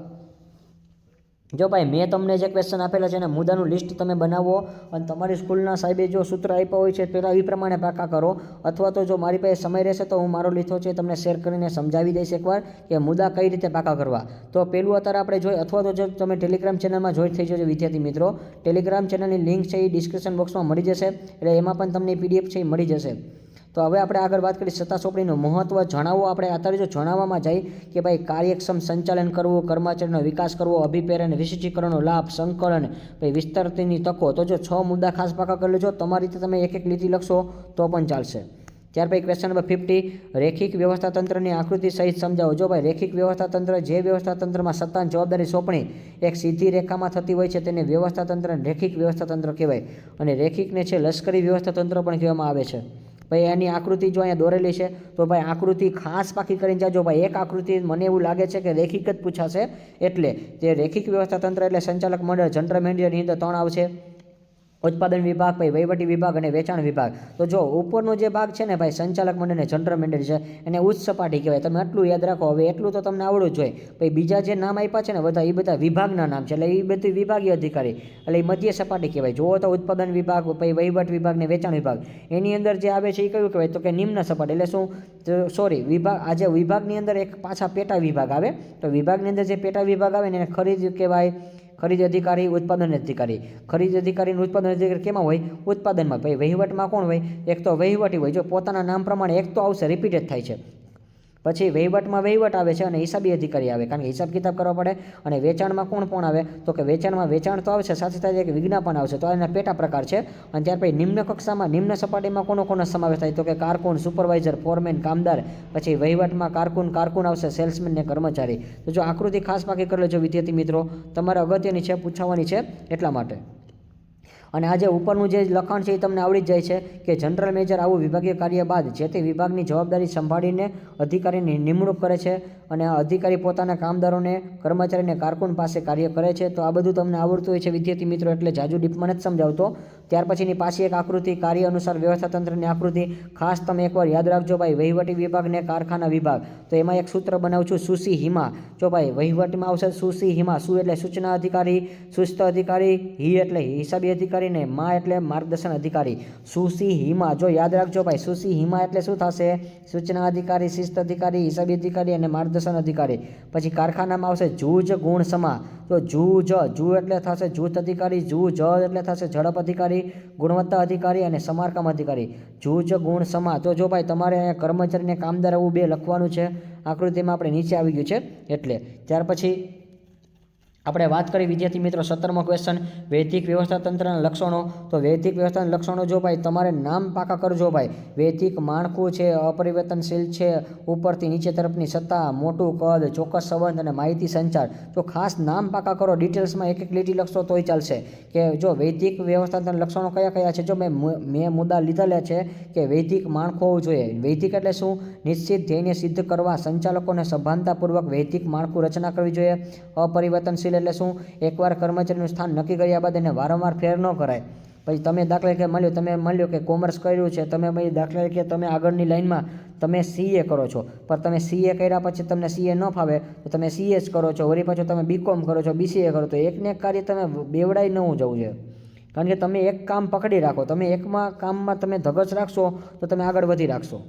જો ભાઈ મેં તમને જે ક્વેશ્ચન આપેલા છે એના મુદ્દાનું લિસ્ટ તમે બનાવો અને તમારી સ્કૂલના સાહેબે જો સૂત્ર આપ્યા હોય છે પહેલાં એ પ્રમાણે પાકા કરો. અથવા તો જો મારી પાસે સમય રહેશે તો હું મારો લીધો છે તમને શેર કરીને સમજાવી દઈશ એકવાર કે મુદ્દા કઈ રીતે પાકા કરવા. તો પહેલું અત્યારે આપણે જોઈએ, અથવા તો જો તમે ટેલિગ્રામ ચેનલમાં જોઈન થઈ જજો વિદ્યાર્થી મિત્રો. ટેલિગ્રામ ચેનલની લિંક છે એ ડિસ્ક્રિપ્શન બોક્સમાં મળી જશે, એટલે એમાં પણ તમને PDF છે એ મળી જશે. તો હવે આપણે આગળ વાત કરીએ સત્તા સોંપણીનું મહત્વ જણાવો. આપણે અત્યારે જો જણાવવામાં જાય કે ભાઈ કાર્યક્ષમ સંચાલન કરવું, કર્મચારીનો વિકાસ કરવો, અભિપ્રેરણ વિશેષીકરણનો લાભ, સંકલન, ભાઈ વિસ્તરતીની તકો. તો જો 6 મુદ્દા ખાસ પાકા કરી લેજો. તમારી રીતે તમે એક લીટી લખશો તો પણ ચાલશે. ત્યાર પછી ક્વેશ્ચન નંબર 50 રેખિક વ્યવસ્થા તંત્રની આકૃતિ સહિત સમજાવો. જો ભાઈ રેખિક વ્યવસ્થા તંત્ર જે વ્યવસ્થા તંત્રમાં સત્તાની જવાબદારી સોંપણી એક સીધી રેખામાં થતી હોય છે તેને વ્યવસ્થા તંત્ર રેખિક વ્યવસ્થા તંત્ર કહેવાય. અને રેખિકને છે લશ્કરી વ્યવસ્થા તંત્ર પણ કહેવામાં આવે છે. ભાઈ એની આકૃતિ જો અહીંયા દોરેલી છે તો ભાઈ આકૃતિ ખાસ પાકી કરીને જાજો ભાઈ. એક આકૃતિ મને એવું લાગે છે કે રેખિક જ પૂછાશે, એટલે તે રેખિક વ્યવસ્થા તંત્ર એટલે સંચાલક મંડળ, જનરલ મેનેજરની અંદર 3 આવશે. ઉત્પાદન વિભાગ, ભાઈ વહીવટી વિભાગ અને વેચાણ વિભાગ. તો જો ઉપરનો જે ભાગ છે ને ભાઈ સંચાલક મંડળ અને જનરલ મેનેજર છે એને ઉચ્ચ સપાટી કહેવાય. તમે આટલું યાદ રાખો. હવે એટલું તો તમને આવડવું જ જોઈએ. ભાઈ બીજા જે નામ આપ્યા છે ને બધા એ બધા વિભાગના નામ છે, એટલે એ બધું વિભાગીય અધિકારી, એટલે એ મધ્ય સપાટી કહેવાય. જુઓ તો ઉત્પાદન વિભાગ, ભાઈ વહીવટ વિભાગ ને વેચાણ વિભાગ, એની અંદર જે આવે છે એ કયું કહેવાય? તો કે નિમ્ન સપાટી. એટલે શું? સોરી, વિભાગ. આજે વિભાગની અંદર એક પાછા પેટા વિભાગ આવે. તો વિભાગની અંદર જે પેટા વિભાગ આવે ને એને ખરીદ કહેવાય. ખરીદ અધિકારી, ઉત્પાદન અધિકારી. ખરીદ અધિકારી અને ઉત્પાદન અધિકારી કેમાં હોય? ઉત્પાદનમાં. ભાઈ વહીવટમાં કોણ હોય? એક તો વહીવટી હોય. જો પોતાના નામ પ્રમાણે એક તો આવશે, રિપીટ જ થાય છે. પછી વહીવટમાં વહીવટ આવે છે અને હિસાબી અધિકારી આવે, કારણ કે હિસાબ કિતાબ કરવા પડે. અને વેચાણમાં કોણ આવે? તો કે વેચાણમાં વેચાણ તો આવશે, સાથે સાથે એક વિજ્ઞાપન આવશે. તો એના પેટા પ્રકાર છે. અને ત્યાર પછી નિમ્ન કક્ષામાં, નિમ્ન સપાટીમાં કોનો સમાવેશ થાય? તો કે કારકુન, સુપરવાઇઝર, ફોરમેન, કામદાર. પછી વહીવટમાં કારકુન આવશે, સેલ્સમેન ને કર્મચારી. તો જો આકૃતિ ખાસ પાકી કરી લેજો વિદ્યાર્થી મિત્રો, તમારે અગત્યની છે, પૂછવાની છે એટલા માટે. અને આજે ઉપરનું જે લખાણ છે એ તમને આવડી જ જાય છે કે જનરલ મેનેજર આવું વિભાગીય કાર્ય બાદ જે તે વિભાગની જવાબદારી સંભાળીને અધિકારીની નિમણૂક કરે છે અને અધિકારી પોતાના કામદારોને, કર્મચારીને, કારકુન પાસે કાર્ય કરે છે. તો આ બધું તમને આવડતું હોય છે વિદ્યાર્થી મિત્રો, એટલે જાજુ ડીપમાં નથી સમજાવતો. ત્યાર પછીની પાછી એક આકૃતિ, કાર્ય અનુસાર વ્યવસ્થા તંત્રની આકૃતિ. ખાસ તમે એકવાર યાદ રાખજો ભાઈ, વહીવટી વિભાગ ને કારખાના વિભાગ. તો એમાં એક સૂત્ર બનાવું છું, સુસી હિમા. જો ભાઈ વહીવટમાં આવશે સુસી હિમા. સુ એટલે સૂચના અધિકારી, સુસ્ત અધિકારી, હી એટલે હિસાબી અધિકારી ને મા એટલે માર્ગદર્શન અધિકારી. સુસી હિમા જો યાદ રાખજો ભાઈ, સુસી હિમા એટલે શું થશે? સૂચના અધિકારી, શિસ્ત અધિકારી, હિસાબી અધિકારી અને માર્ગદર્શન અધિકારી. પછી કારખાનામાં આવશે જૂજ ગુણ સમા. તો જૂ એટલે થશે જૂથ અધિકારી, જ એટલે થશે ઝડપ અધિકારી, ગુણવત્તા અધિકારી અને સમારકામ અધિકારી. જૂજ ગુણ સમા. તો જો ભાઈ તમારે અહીંયા કર્મચારીને કામદાર એવું 2 લખવાનું છે. આકૃતિમાં આપણે નીચે આવી ગયું છે એટલે. ત્યાર પછી આપણે વાત કરી વિદ્યાર્થી મિત્રો 17મો ક્વેશ્ચન, વૈધિક વ્યવસ્થા તંત્રના લક્ષણો. તો વૈધિક વ્યવસ્થાના લક્ષણો જો ભાઈ તમારે નામ પાકા કરજો ભાઈ. વૈધિક માળખું છે, અપરિવર્તનશીલ છે, ઉપરથી નીચે તરફની સત્તા, મોટું કદ, ચોક્કસ સંબંધ અને માહિતી સંચાર. તો ખાસ નામ પાકા કરો. ડિટેલ્સમાં એક એક લીટી લખશો તોય ચાલશે. કે જો વૈધિક વ્યવસ્થા તંત્રના લક્ષણો કયા કયા છે? જો મેં મુદ્દા લીધેલા છે કે વૈધિક માળખું હોવું જોઈએ. વૈધિક એટલે શું? નિશ્ચિત ધ્યેયને સિદ્ધ કરવા સંચાલકોને સભાનતાપૂર્વક વૈધિક માળખું રચના કરવી જોઈએ. અપરિવર્તનશીલ એટલે શું? એકવાર કર્મચારીનું સ્થાન નક્કી કર્યા બાદ એને વારંવાર ફેર ન કરાય. પછી તમે દાખલા કે માની લો કે કોમર્સ કર્યું છે, તમે ભાઈ દાખલા કે તમે આગળની લાઈનમાં તમે CA કરો છો, પણ તમે CA કર્યા પછી તમને CA ન ફાવે તો તમે CS કરો છો, વળી પાછું તમે BCom કરો છો, BCA કરો. તો એકને એક કાર્ય તમે બેવડાઈ ન જવું જોઈએ, કારણ કે તમે એક કામ પકડી રાખો. તમે એકમાં કામમાં તમે ધગશ રાખશો તો તમે આગળ વધી રાખશો.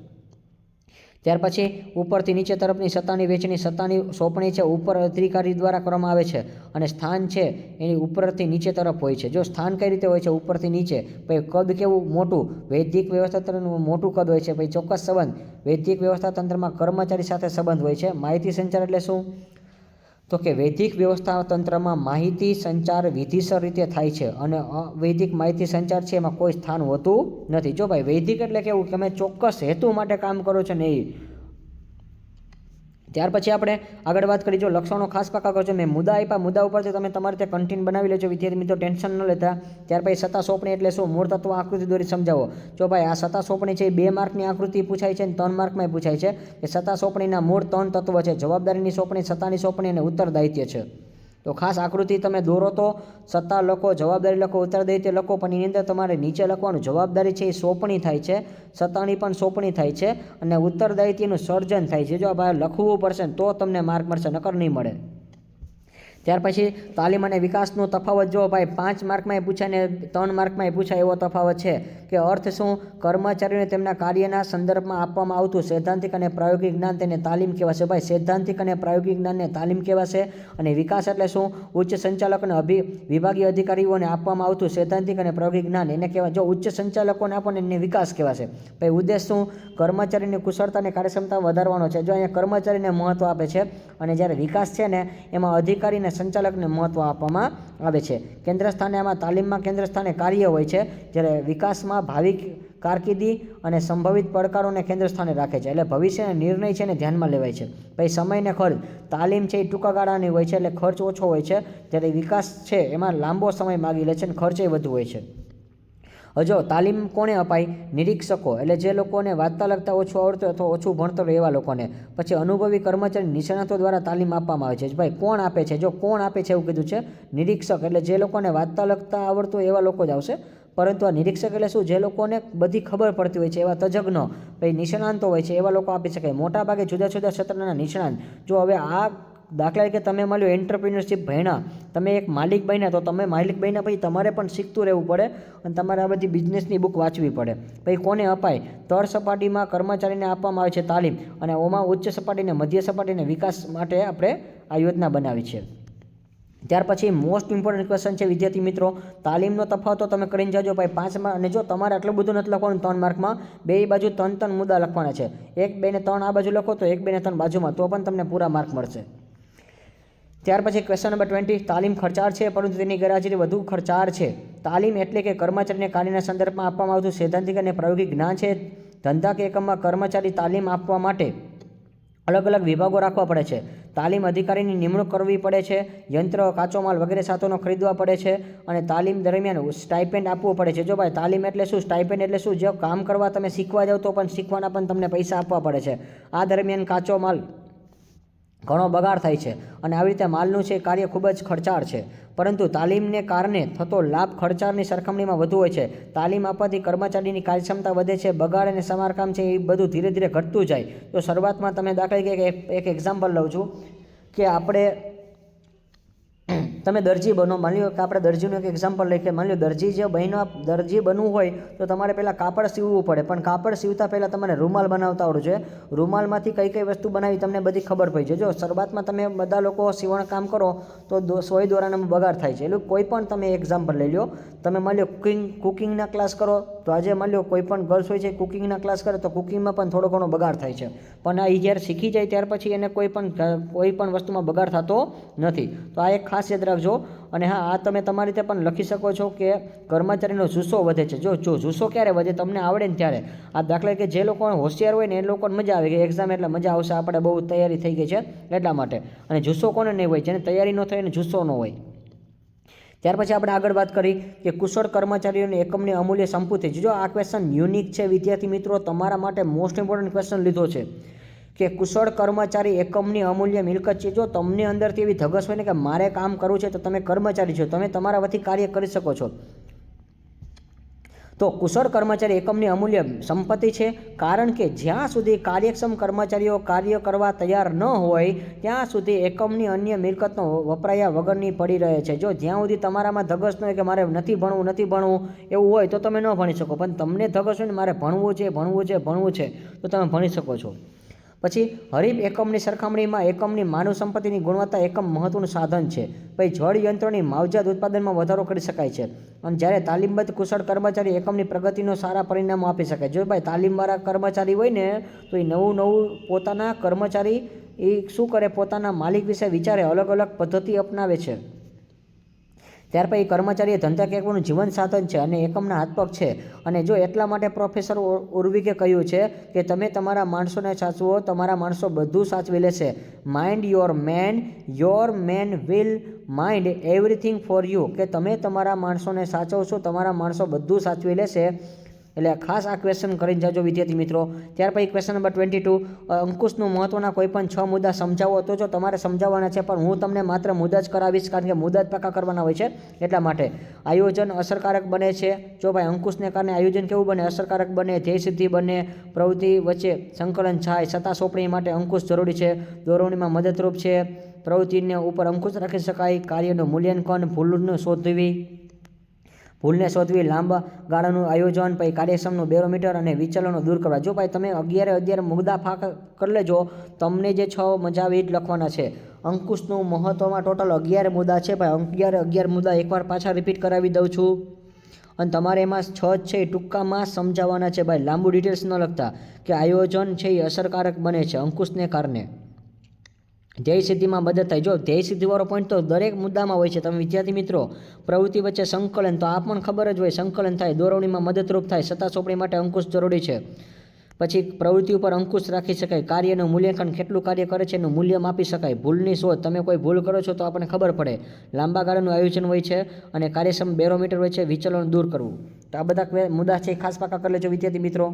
ત્યાર પછી ઉપરથી નીચે તરફની સત્તાની વહેંચણી. સત્તાની સોંપણી છે ઉપર અધિકારી દ્વારા કરવામાં આવે છે અને સ્થાન છે એની ઉપરથી નીચે તરફ હોય છે. જો સ્થાન કઈ રીતે હોય છે? ઉપરથી નીચે. પછી કદ કેવું? મોટું. વૈધિક વ્યવસ્થા તંત્રનું મોટું કદ હોય છે. પછી ચોક્કસ સંબંધ. વૈધિક વ્યવસ્થા તંત્રમાં કર્મચારી સાથે સંબંધ હોય છે. માહિતી સંચાર એટલે શું? તો કે વૈધિક વ્યવસ્થા તંત્રમાં માહિતી સંચાર વિધિસર રીતે થાય છે અને અવૈધિક માહિતી સંચાર છે એમાં કોઈ સ્થાન હોતું નથી. જો ભાઈ વૈધિક એટલે કેવું કે તમે ચોક્કસ હેતુ માટે કામ કરો છો ને એ. ત્યાર પછી આપણે આગળ વાત કરી. જો લક્ષણો ખાસ પાકા કરજો. મેં મુદ્દા આપ્યા, મુદ્દા ઉપરથી તમે તમારે તે કન્ટેન્ટ બનાવી લેજો વિદ્યાર્થી મિત્રો, ટેન્શન ન લેતા. ત્યાર પછી સત્તા સોંપણી એટલે શું? મૂળ તત્વ આકૃતિ દોરી સમજાવો. જો ભાઈ આ સત્તા સોંપણી છે એ 2 માર્કની આકૃતિ પૂછાય છે અને 3 માર્કમાં પૂછાય છે. કે સત્તા સોંપણીના મૂળ 3 તત્વ છે: જવાબદારીની સોંપણી, સત્તાની સોંપણી અને ઉત્તરદાયિત્વ છે. તો ખાસ આકૃતિ તમે દોરો તો સત્તા લખો, જવાબદારી લખો, ઉત્તરદાયિત્વ લખો, પણ એની અંદર તમારે નીચે લખવાનું જવાબદારી છે એ સોંપણી થાય છે, સત્તાની પણ સોંપણી થાય છે અને ઉત્તરદાયિત્વનું સર્જન થાય છે. જો આ ભાઈ લખવું પડશે ને તો તમને માર્ક મળશે, નકર નહીં મળે. ત્યાર પછી તાલીમ અને વિકાસનો તફાવત. જો ભાઈ 5 માર્કમાં પૂછાય ને 3 માર્કમાં પૂછાય એવો તફાવત છે. કે અર્થ શું? કર્મચારીઓને તેમના કાર્યના સંદર્ભમાં આપવામાં આવતું સૈદ્ધાંતિક અને પ્રાયોગિક જ્ઞાન તેને તાલીમ કહેવાશે. ભાઈ સૈદ્ધાંતિક અને પ્રાયોગિક જ્ઞાનને તાલીમ કહેવાશે. અને વિકાસ એટલે શું? ઉચ્ચ સંચાલક અને વિભાગીય અધિકારીઓને આપવામાં આવતું સૈદ્ધાંતિક અને પ્રાયોગિક જ્ઞાન એને કહેવાય. જો ઉચ્ચ સંચાલકોને આપો ને એને વિકાસ કહેવાશે. ભાઈ ઉદ્દેશ શું? કર્મચારીની કુશળતા અને કાર્યક્ષમતા વધારવાનો છે. જો અહીંયા કર્મચારીને મહત્વ આપે છે અને જ્યારે વિકાસ છે ને એમાં અધિકારીને સંચાલકને મહત્વ આપવામાં આવે છે. કેન્દ્ર સ્થાને આમાં તાલીમમાં કેન્દ્ર સ્થાને કાર્ય હોય છે, જ્યારે વિકાસમાં ભાવિ કારકિર્દી અને સંભવિત પડકારોને કેન્દ્ર સ્થાને રાખે છે. એટલે ભવિષ્યના નિર્ણય છે ને ધ્યાનમાં લેવાય છે. પછી સમયને ખર્ચ. તાલીમ છે એ ટૂંકા ગાળાની હોય છે એટલે ખર્ચ ઓછો હોય છે, જ્યારે વિકાસ છે એમાં લાંબો સમય માગી લે છે અને ખર્ચે વધુ હોય છે. જો તાલીમ કોને અપાય? નિરીક્ષકો, એટલે જે લોકોને વાંચતા લખતા ઓછું આવડતું અથવા ઓછું ભણતર હોય એવા લોકોને. પછી અનુભવી કર્મચારી નિષ્ણાતો દ્વારા તાલીમ આપવામાં આવે છે. ભાઈ કોણ આપે છે? જો કોણ આપે છે એવું કીધું છે, નિરીક્ષક, એટલે જે લોકોને વાંચતા લખતા આવડતું હોય એવા લોકો જ આવશે. પરંતુ આ નિરીક્ષક એટલે શું? જે લોકોને બધી ખબર પડતી હોય છે, એવા તજજ્ઞો, ભાઈ નિષ્ણાંતો હોય છે, એવા લોકો આપી શકાય. મોટાભાગે જુદા જુદા ક્ષેત્રના નિષ્ણાંત. જો હવે આ દાખલા તરીકે તમે માની લો એન્ટરપ્રિન્યોરશિપ ભણ્યા, તમે એક માલિક બન્યા, તો તમે માલિક બન્યા પછી તમારે પણ શીખતું રહેવું પડે અને તમારે આ બધી બિઝનેસની બુક વાંચવી પડે. પછી કોને અપાય? તળ સપાટીમાં કર્મચારીને આપવામાં આવે છે તાલીમ, અને ઓમાં ઉચ્ચ સપાટીને, મધ્ય સપાટીને વિકાસ માટે આપણે આ યોજના બનાવી છે. ત્યાર પછી મોસ્ટ ઇમ્પોર્ટન્ટ ક્વેશ્ચન છે વિદ્યાર્થી મિત્રો, તાલીમનો તફાવતો તમે કરીને જાજો ભાઈ 5 માર્ક. અને જો તમારે આટલું બધું નથી લખવાનું 3 માર્કમાં, બે બાજુ 3 મુદ્દા લખવાના છે. 1, 2 ને 3 આ બાજુ લખો તો 1, 2 ને 3 બાજુમાં, તો પણ તમને પૂરા માર્ક મળશે. ત્યાર પછી ક્વેશ્ચન નંબર 20, તાલીમ ખર્ચાળ છે પરંતુ તેની ગેરહાજરી વધુ ખર્ચાળ છે. તાલીમ એટલે કે કર્મચારીને કાર્યના સંદર્ભમાં આપવામાં આવતું સૈદ્ધાંતિક અને પ્રાયોગિક જ્ઞાન છે. ધંધા કે એકમમાં કર્મચારી તાલીમ આપવા માટે અલગ અલગ વિભાગો રાખવા પડે છે. તાલીમ અધિકારીની નિમણૂક કરવી પડે છે. યંત્ર, કાચો માલ વગેરે સાધનો ખરીદવા પડે છે. અને તાલીમ દરમિયાન સ્ટાઇપેન્ડ આપવું પડે છે. જો ભાઈ તાલીમ એટલે શું? સ્ટાઇપેન્ડ એટલે શું? જો કામ કરવા તમે શીખવા જાવ તો પણ શીખવાના પણ તમને પૈસા આપવા પડે છે. આ દરમિયાન કાચો માલ ઘણો બગાડ થાય છે અને આવી રીતે માલનું છે કાર્ય ખૂબ જ ખર્ચાળ છે. પરંતુ તાલીમને કારણે થતો લાભ ખર્ચાળની સરખામણીમાં વધુ હોય છે. તાલીમ આપવાથી કર્મચારીની કાર્યક્ષમતા વધે છે. બગાડ અને સમારકામ છે એ બધું ધીરે ધીરે ઘટતું જાય. તો શરૂઆતમાં તમે દાખલા તરીકે એક એક્ઝામ્પલ લઉં છું કે આપણે તમે દરજી બનો. માની લો કે આપણે દરજીનું એક એક્ઝામ્પલ લઈએ કે માની લો દરજી બનવું હોય તો તમારે પહેલાં કાપડ સીવવું પડે, પણ કાપડ સીવતા પહેલાં તમારે રૂમાલ બનાવતા આવડવું જોઈએ. રૂમાલમાંથી કઈ કઈ વસ્તુ બનાવી તમને બધી ખબર પડી છે. જો શરૂઆતમાં તમે બધા લોકો સીવણ કામ કરો તો સોય દોરાનામાં બગાડ થાય છે. એટલે કોઈ પણ તમે એક્ઝામ્પલ લઈ લો, તમે માની લો કુકિંગના ક્લાસ કરો તો આજે માની લો કોઈ પણ ગર્લ્સ હોય છે કુકિંગના ક્લાસ કરે તો કુકિંગમાં પણ થોડો ઘણો બગાડ થાય છે. પણ આ જ્યારે શીખી જાય ત્યાર પછી એને કોઈ પણ વસ્તુમાં બગાડ થતો નથી. તો આ એક ખાસ યાદ રાખજો. અને હા, આ તમે તમારી રીતે પણ લખી શકો છો કે કર્મચારીનો જુસ્સો વધે છે. જો જુસ્સો ક્યારે વધે? તમને આવડે ને ત્યારે. આ દાખલા કે જે લોકો હોશિયાર હોય ને એ લોકોને મજા આવે કે એક્ઝામ એટલે મજા આવશે, આપણે બહુ તૈયારી થઈ ગઈ છે એટલા માટે. અને જુસ્સો કોને નહીં હોય? જેને તૈયારી ન થાય ને જુસ્સો ન હોય. ત્યાર પછી આપણે આગળ વાત કરી કે કુશળ કર્મચારીઓની એકમની અમૂલ્ય સંપત્તિ. જો આ ક્વેશ્ચન યુનિક છે વિદ્યાર્થી મિત્રો, તમારા માટે મોસ્ટ ઇમ્પોર્ટન્ટ ક્વેશ્ચન લીધો છે કે કુશળ કર્મચારી એકમની અમૂલ્ય મિલકત છે. જો તમને અંદરથી એવી ધગસ હોય ને કે મારે કામ કરવું છે, તો તમે કર્મચારી છો, તમે તમારા વતી કાર્ય કરી શકો છો. તો કુશળ કર્મચારી એકમની અમૂલ્ય સંપત્તિ છે. કારણ કે જ્યાં સુધી કાર્યક્ષમ કર્મચારીઓ કાર્ય કરવા તૈયાર ન હોય ત્યાં સુધી એકમની અન્ય મિલકતનો વપરાયા વગરની પડી રહે છે. જો જ્યાં સુધી તમારામાં ધગસ ન હોય કે મારે નથી ભણવું એવું હોય તો તમે ન ભણી શકો. પણ તમને ધગસ હોય ને મારે ભણવું છે તો તમે ભણી શકો છો. પછી હરીફ એકમની સરખામણીમાં એકમની માનવ સંપત્તિની ગુણવત્તા એકમ મહત્વનું સાધન છે. પછી જળ યંત્રોની માવજાત ઉત્પાદનમાં વધારો કરી શકાય છે. અને જ્યારે તાલીમબદ્ધ કુશળ કર્મચારી એકમની પ્રગતિનો સારા પરિણામો આપી શકાય. જો ભાઈ તાલીમવાળા કર્મચારી હોય ને તો એ નવું પોતાના કર્મચારી એ શું કરે? પોતાના માલિક વિશે વિચારે, અલગ અલગ પદ્ધતિ અપનાવે છે. ત્યાર પછી કર્મચારી એ ધંધા કે એકમનું જીવન સાધન છે અને એકમના હાથપગ છે. અને જો એટલા માટે પ્રોફેસર ઉર્વિકે કહ્યું છે કે તમે તમારા માણસોને સાચવો, તમારા માણસો બધું સાચવી લેશે. Mind your man will mind everything for you. કે તમે તમારા માણસોને સાચવશો, તમારા માણસો બધું સાચવી લેશે. એટલે ખાસ આ ક્વેશ્ચન કરીને જાજો વિદ્યાર્થી મિત્રો. ત્યાર પછી ક્વેશ્ચન નંબર 22, અંકુશનું મહત્વના કોઈ પણ 6 મુદ્દા સમજાવો. તો જો તમારે સમજાવવાના છે પણ હું તમને માત્ર મુદ્દા જ કરાવીશ, કારણ કે મુદ્દા જ પાકા કરવાના હોય છે એટલા માટે. આયોજન અસરકારક બને છે. જો ભાઈ અંકુશને કારણે આયોજન કેવું બને? અસરકારક બને. ધ્યેય સિદ્ધિ બને. પ્રવૃત્તિ વચ્ચે સંકલન થાય. સત્તા સોંપણી માટે અંકુશ જરૂરી છે. દોરવણીમાં મદદરૂપ છે. પ્રવૃત્તિને ઉપર અંકુશ રાખી શકાય. કાર્યનું મૂલ્યાંકન. ભૂલને શોધવી. લાંબા ગાળાનું આયોજન. પછી કાર્યક્ષમનું બેરોમીટર અને વિચલનો દૂર કરવા. જો ભાઈ તમે 11 મુદ્દા ફાંક કરી લેજો, તમને જે 6 મજા આવે એ જ લખવાના છે. અંકુશનું મહત્વમાં ટોટલ 11 મુદ્દા છે ભાઈ. 11 મુદ્દા એકવાર પાછા રિપીટ કરાવી દઉં છું. અને તમારે એમાં 6 છે એ ટૂંકામાં સમજાવવાના છે ભાઈ, લાંબુ ડિટેલ્સ ન લખતા. કે આયોજન છે એ અસરકારક બને છે અંકુશને કારણે. ધ્યેય સિદ્ધિમાં મદદ થાય. જો ધ્યેય સિદ્ધિવાળો પોઈન્ટ તો દરેક મુદ્દામાં હોય છે. તમે વિદ્યાર્થી મિત્રો, પ્રવૃત્તિ વચ્ચે સંકલન તો આ પણ ખબર જ હોય, સંકલન થાય. દોરવણીમાં મદદરૂપ થાય. સત્તા સોંપણી માટે અંકુશ જરૂરી છે. પછી પ્રવૃત્તિ ઉપર અંકુશ રાખી શકાય. કાર્યનું મૂલ્યાંકન, કેટલું કાર્ય કરે છે એનું મૂલ્ય માપી શકાય. ભૂલની શોધ, તમે કોઈ ભૂલ કરો છો તો આપણને ખબર પડે. લાંબા ગાળાનું આયોજન હોય છે અને કાર્યક્ષમ બેરોમીટર હોય છે. વિચલન દૂર કરવું. તો આ બધા મુદ્દા છે ખાસ પાકા કરી લેજો વિદ્યાર્થી મિત્રો.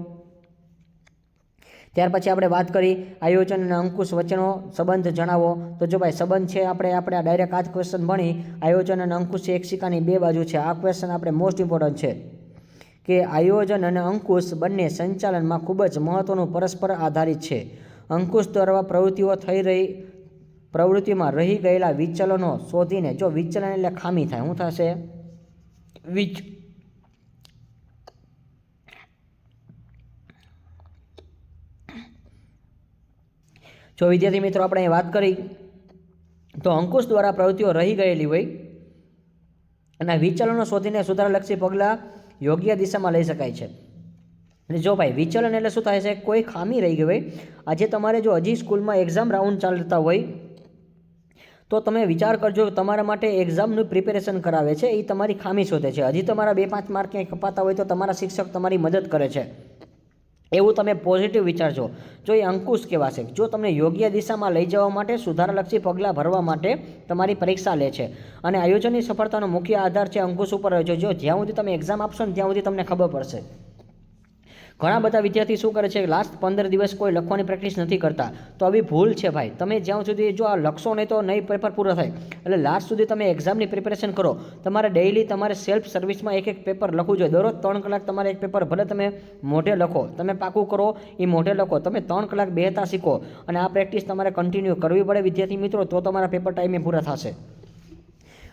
ત્યાર પછી આપણે વાત કરી આયોજન અને અંકુશ વચ્ચેનો સંબંધ જણાવો. તો જો ભાઈ સંબંધ છે આપણે આ ડાયરેક્ટ આ જ ક્વેશ્ચન ભણી. આયોજન અને અંકુશ છે એક સિક્કાની બે બાજુ છે. આ ક્વેશ્ચન આપણે મોસ્ટ ઇમ્પોર્ટન્ટ છે કે આયોજન અને અંકુશ બંને સંચાલનમાં ખૂબ જ મહત્વનું પરસ્પર આધારિત છે. અંકુશ દ્વારા પ્રવૃત્તિમાં રહી ગયેલા વિચલનો શોધીને, જો વિચલન એટલે ખામી થાય, શું થશે? જો વિદ્યાર્થી મિત્રો આપણે અહીં વાત કરી તો અંકુશ દ્વારા પ્રવૃત્તિઓ રહી ગયેલી હોય અને વિચલનો શોધીને સુધારાલક્ષી પગલાં યોગ્ય દિશામાં લઈ શકાય છે. અને જો ભાઈ વિચલન એટલે શું થાય છે? કોઈ ખામી રહી ગઈ હોય. આજે તમારે જો હજી સ્કૂલમાં એક્ઝામ રાઉન્ડ ચાલતા હોય તો તમે વિચાર કરજો, તમારા માટે એક્ઝામનું પ્રિપેરેશન કરાવે છે, એ તમારી ખામી શોધે છે. હજી તમારા 2-5 માર્ક ક્યાંય કપાતા હોય તો તમારા શિક્ષક તમારી મદદ કરે છે, એવું તમે પોઝિટિવ વિચારજો. જો એ અંકુશ કહેવાશે. જો તમને યોગ્ય દિશામાં લઈ જવા માટે, સુધારાલક્ષી પગલાં ભરવા માટે તમારી પરીક્ષા લે છે. અને આયોજનની સફળતાનો મુખ્ય આધાર છે અંકુશ ઉપર રહ્યો છે. જો જ્યાં સુધી તમે એક્ઝામ આપશો ને ત્યાં સુધી તમને ખબર પડશે. ઘણા બધા વિદ્યાર્થી શું કરે છે, લાસ્ટ 15 દિવસ કોઈ લખવાની પ્રેક્ટિસ નથી કરતા. તો આવી ભૂલ છે ભાઈ. તમે જ્યાં સુધી જો આ લખશો નહીં તો નહીં પેપર પૂરો થાય. એટલે લાસ્ટ સુધી તમે એક્ઝામની પ્રિપેરેશન કરો. તમારે ડેઇલી તમારે સેલ્ફ સર્વિસમાં એક પેપર લખવું જોઈએ. દરરોજ 3 કલાક તમારે એક પેપર, ભલે તમે મોઢે લખો, તમે પાકું કરો, એ મોઢે લખો, તમે 3 કલાક બેહતા શીખો. અને આ પ્રેક્ટિસ તમારે કન્ટિન્યુ કરવી પડે વિદ્યાર્થી મિત્રો, તો તમારા પેપર ટાઈમે પૂરા થશે.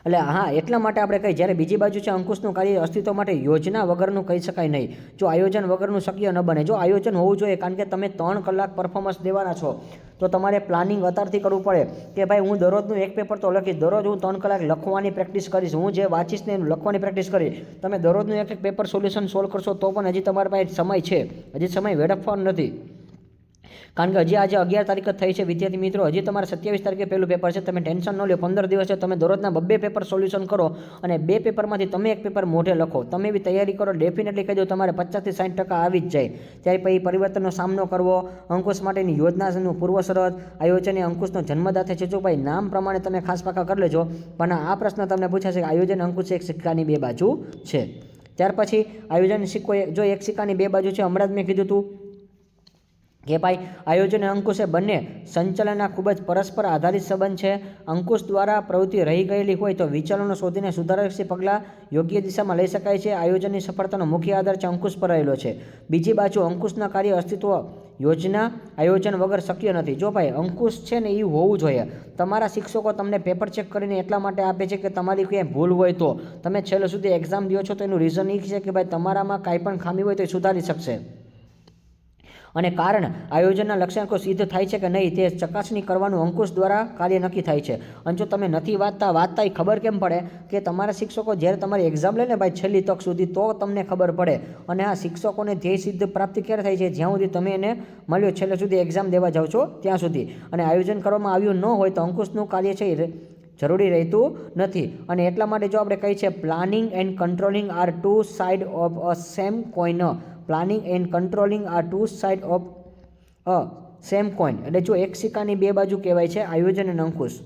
એટલે હા, એટલા માટે આપણે કહીએ, જ્યારે બીજી બાજુ છે અંકુશનું કાર્ય અસ્તિત્વ માટે યોજના વગરનું કહી શકાય નહીં. જો આયોજન વગરનું શક્ય ન બને. જો આયોજન હોવું જોઈએ, કારણ કે તમે 3 કલાક પરફોર્મન્સ દેવાના છો, તો તમારે પ્લાનિંગ અત્યારથી કરવું પડે કે ભાઈ હું દરરોજનું એક પેપર તો લખીશ, દરરોજ હું 3 કલાક લખવાની પ્રેક્ટિસ કરીશ, હું જે વાંચીશ ને લખવાની પ્રેક્ટિસ કરીશ. તમે દરરોજનું એક પેપર સોલ્યુશન સોલ્વ કરશો તો પણ હજી તમારી પાસે સમય છે, હજી સમય વેડફવાનો નથી. કારણ કે હજી આજે 11 તારીખ થઈ છે વિદ્યાર્થી મિત્રો, હજી તમારે 27 તારીખે પહેલું પેપર છે. તમે ટેન્શન ન લો, 15 દિવસ છે, તમે દરરોજના 2 પેપર સોલ્યુશન કરો અને 2 પેપરમાંથી તમે એક પેપર મોઢે લખો. તમે બી તૈયારી કરો, ડેફિનેટલી કહી દો તમારે 50 થી 60% આવી જ જાય. ત્યારે પછી પરિવર્તનનો સામનો કરવો, અંકુશ માટેની યોજનાનું પૂર્વશરત, આયોજન એ અંકુશનો જન્મદાતા છે. જો ભાઈ નામ પ્રમાણે તમે ખાસ પાકા કરી લેજો. પણ આ પ્રશ્ન તમને પૂછાશે કે આયોજન અંકુશ એક સિક્કાની બે બાજુ છે. ત્યાર પછી આયોજન સિક્કો જો એક સિક્કાની બે બાજુ છે. હમણાં જ મેં કીધું હતું કે ભાઈ આયોજન અને અંકુશ એ બંને સંચાલનના ખૂબ જ પરસ્પર આધારિત સંબંધ છે. અંકુશ દ્વારા પ્રવૃત્તિ રહી ગયેલી હોય તો વિચલનો શોધીને સુધારાલક્ષી પગલાં યોગ્ય દિશામાં લઈ શકાય છે. આયોજનની સફળતાનો મુખ્ય આધાર છે અંકુશ પર રહેલો છે. બીજી બાજુ અંકુશના કાર્ય અસ્તિત્વ યોજના આયોજન વગર શક્ય નથી. જો ભાઈ અંકુશ છે ને એ હોવું જોઈએ. તમારા શિક્ષકો તમને પેપર ચેક કરીને એટલા માટે આપે છે કે તમારી ક્યાંય ભૂલ હોય તો તમે છેલ્લે સુધી એક્ઝામ દો છો, તો એનું રીઝન એ છે કે ભાઈ તમારામાં કાંઈ પણ ખામી હોય તો એ સુધારી શકશે. અને કારણ આયોજનના લક્ષ્યાંકો સિદ્ધ થાય છે કે નહીં તે ચકાસણી કરવાનું અંકુશ દ્વારા કાર્ય નક્કી થાય છે. અને જો તમે નથી વાંચતા એ ખબર કેમ પડે કે તમારા શિક્ષકો જ્યારે તમારી એક્ઝામ લે ને ભાઈ છેલ્લી તક સુધી, તો તમને ખબર પડે. અને આ શિક્ષકોને ધ્યેય સિદ્ધ પ્રાપ્તિ ક્યારે થાય છે? જ્યાં સુધી તમે એને મળ્યો છેલ્લે સુધી એક્ઝામ દેવા જાઓ છો ત્યાં સુધી. અને આયોજન કરવામાં આવ્યું ન હોય તો અંકુશનું કાર્ય છે જરૂરી રહેતું નથી. અને એટલા માટે જો આપણે કહીએ છીએ planning and controlling are 2 side of a same coin. Planning and controlling are 2 side of a same coin. એટલે જો એક સિક્કાની બે બાજુ કહેવાય છે આયોજન અને અંકુશ.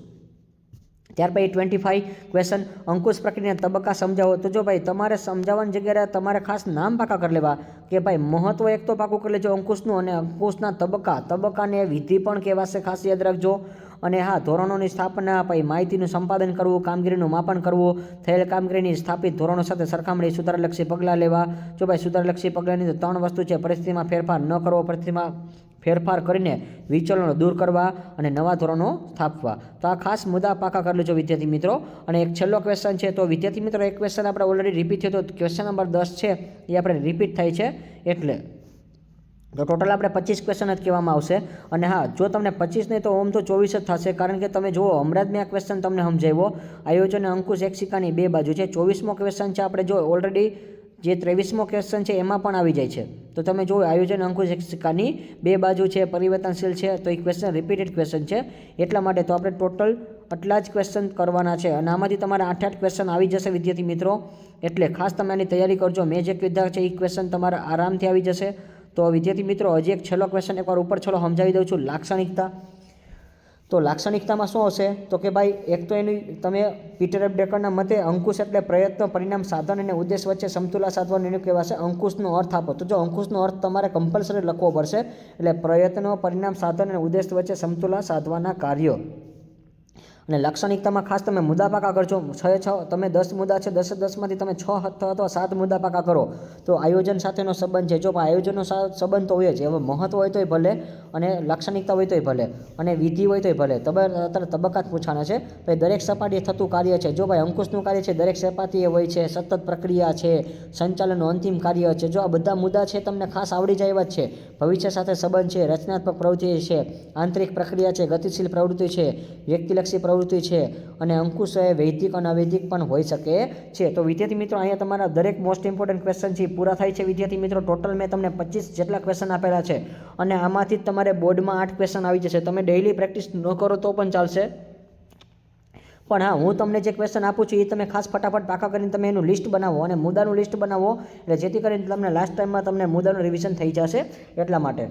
ત્યાર પછી 25 ક્વેશ્ચન, અંકુશ પ્રક્રિયાના તબક્કા સમજાવો. તો જો ભાઈ તમારે સમજાવવાની જગ્યાએ તમારે ખાસ નામ પાકા કરી લેવા કે ભાઈ મહત્વ એક તો પાકું કરી લેજો અંકુશનું, અને અંકુશના તબક્કાને વિધિ પણ કહેવાશે, ખાસ યાદ રાખજો. અને હા, ધોરણોની સ્થાપના, પછી માહિતીનું સંપાદન કરવું, કામગીરીનું માપન કરવું, થયેલ કામગીરીની સ્થાપિત ધોરણો સાથે સરખામણી, સુધારાલક્ષી પગલાં લેવા. જો ભાઈ સુધારાલક્ષી પગલાંની 3 વસ્તુ છે: પરિસ્થિતિમાં ફેરફાર ન કરવો, પરિસ્થિતિમાં ફેરફાર કરીને વિચલનો દૂર કરવા અને નવા ધોરણો સ્થાપવા. તો આ ખાસ મુદ્દા પાકા કરી લેજો વિદ્યાર્થી મિત્રો. અને એક છેલ્લો ક્વેશ્ચન છે. તો વિદ્યાર્થી મિત્રો એક ક્વેશ્ચન આપણે ઓલરેડી રિપીટ થયો, તો ક્વેશ્ચન નંબર 10 છે એ આપણે રિપીટ થાય છે. એટલે તો ટોટલ આપણે 25 ક્વેશ્ચન જ કહેવામાં આવશે. અને હા, જો તમને 25 નહીં તો ઓમ તો 24 જ થશે. કારણ કે તમે જુઓ હમણાં જ મેં આ ક્વેશ્ચન તમને સમજાવ્યો. આયોજન અને અંકુશ એક સિક્કાની બે બાજુ છે. 24મો ક્વેશ્ચન છે આપણે જો ઓલરેડી જે 23મો ક્વેશ્ચન છે એમાં પણ આવી જાય છે. તો તમે જુઓ આયોજન અંકુશ એક સિક્કાની બે બાજુ છે, પરિવર્તનશીલ છે. તો એ ક્વેશ્ચન રિપીટેડ ક્વેશ્ચન છે. એટલા માટે તો આપણે ટોટલ આટલા જ ક્વેશ્ચન કરવાના છે. અને આમાંથી તમારે 8 ક્વેશ્ચન આવી જશે વિદ્યાર્થી મિત્રો. એટલે ખાસ તમે આની તૈયારી કરજો. મેં જે કીધા છે એ ક્વેશ્ચન તમારા આરામથી આવી જશે. તો વિદ્યાર્થી મિત્રો હજી એક છેલ્લો ક્વેશ્ચન એકવાર ઉપર છેલ્લો સમજાવી દઉં છું, લાક્ષણિકતા. તો લાક્ષણિકતામાં શું હશે તો કે ભાઈ એક તો એની તમે પીટર એફ ડેકરના મતે અંકુશ એટલે પ્રયત્ન પરિણામ સાધન અને ઉદ્દેશ વચ્ચે સમતુલા સાધવાનું એનું કહેવાશે અંકુશનો અર્થ આપો. તો જો અંકુશનો અર્થ તમારે કમ્પલસરી લખવો પડશે એટલે પ્રયત્નો પરિણામ સાધન અને ઉદ્દેશ વચ્ચે સમતુલા સાધવાના કાર્યો. અને લાક્ષણિકતામાં ખાસ તમે મુદ્દા પાકા કરજો. 6 તમે 10 મુદ્દા છે 10માંથી તમે 6 અથવા 7 મુદ્દા પાકા કરો તો આયોજન સાથેનો સંબંધ છે. જો આયોજનનો સંબંધ તો હોય જ, હવે મહત્વ હોય તોય ભલે અને લાક્ષણિકતા હોય તોય ભલે અને વિધિ હોય તોય ભલે. અત્યારે તબક્કા જ પૂછાના છે. ભાઈ દરેક સપાટીએ થતું કાર્ય છે. જો ભાઈ અંકુશનું કાર્ય છે દરેક સપાટીએ હોય છે, સતત પ્રક્રિયા છે, સંચાલનનું અંતિમ કાર્ય છે. જો આ બધા મુદ્દા છે તમને ખાસ આવડી જાય એવા જ છે. ભવિષ્ય સાથે સંબંધ છે, રચનાત્મક પ્રવૃત્તિ છે, આંતરિક પ્રક્રિયા છે, ગતિશીલ પ્રવૃત્તિ છે, વ્યક્તિલક્ષી પ્રવૃત્તિ છે અને અંકુશ એ વૈદિક અને અવૈદિક પણ હોઈ શકે છે. તો વિદ્યાર્થી મિત્રો અહીંયા તમારા દરેક મોસ્ટ ઇમ્પોર્ટન્ટ ક્વેશ્ચન છે પૂરા થાય છે. વિદ્યાર્થી મિત્રો ટોટલ મેં તમને 25 જેટલા ક્વેશ્ચન આપેલા છે અને આમાંથી જ તમારે બોર્ડમાં 8 ક્વેશ્ચન આવી જશે. તમે ડેઇલી પ્રેક્ટિસ ન કરો તો પણ ચાલશે, પણ હા હું તમને જે ક્વેશ્ચન આપું છું એ તમે ખાસ ફટાફટ પાકા કરીને તમે એનું લિસ્ટ બનાવો અને મુદ્દાનું લિસ્ટ બનાવો એટલે જેથી કરીને તમને લાસ્ટ ટાઈમમાં તમને મુદ્દાનું રિવિઝન થઈ જશે એટલા માટે.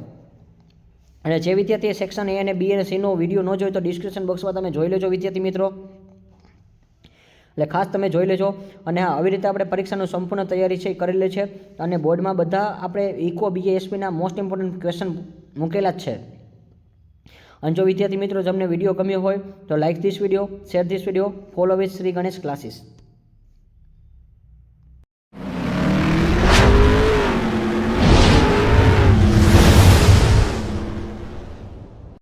અને જે વિદ્યાર્થીએ સેક્શન એ અને બી અને સીનો વિડીયો ન જોયો તો ડિસ્ક્રિપ્શન બોક્સમાં તમે જોઈ લેજો વિદ્યાર્થી મિત્રો, એટલે ખાસ તમે જોઈ લેજો. અને હા આવી રીતે આપણે પરીક્ષાનું સંપૂર્ણ તૈયારી છે એ કરેલી છે અને બોર્ડમાં બધા આપણે ઇકો BASPના મોસ્ટ ઇમ્પોર્ટન્ટ ક્વેશ્ચન મૂકેલા જ છે. અને જો વિદ્યાર્થી મિત્રો તમને વિડીયો ગમ્યો હોય તો like this video, share this video, follow with Shri Ganesh classes.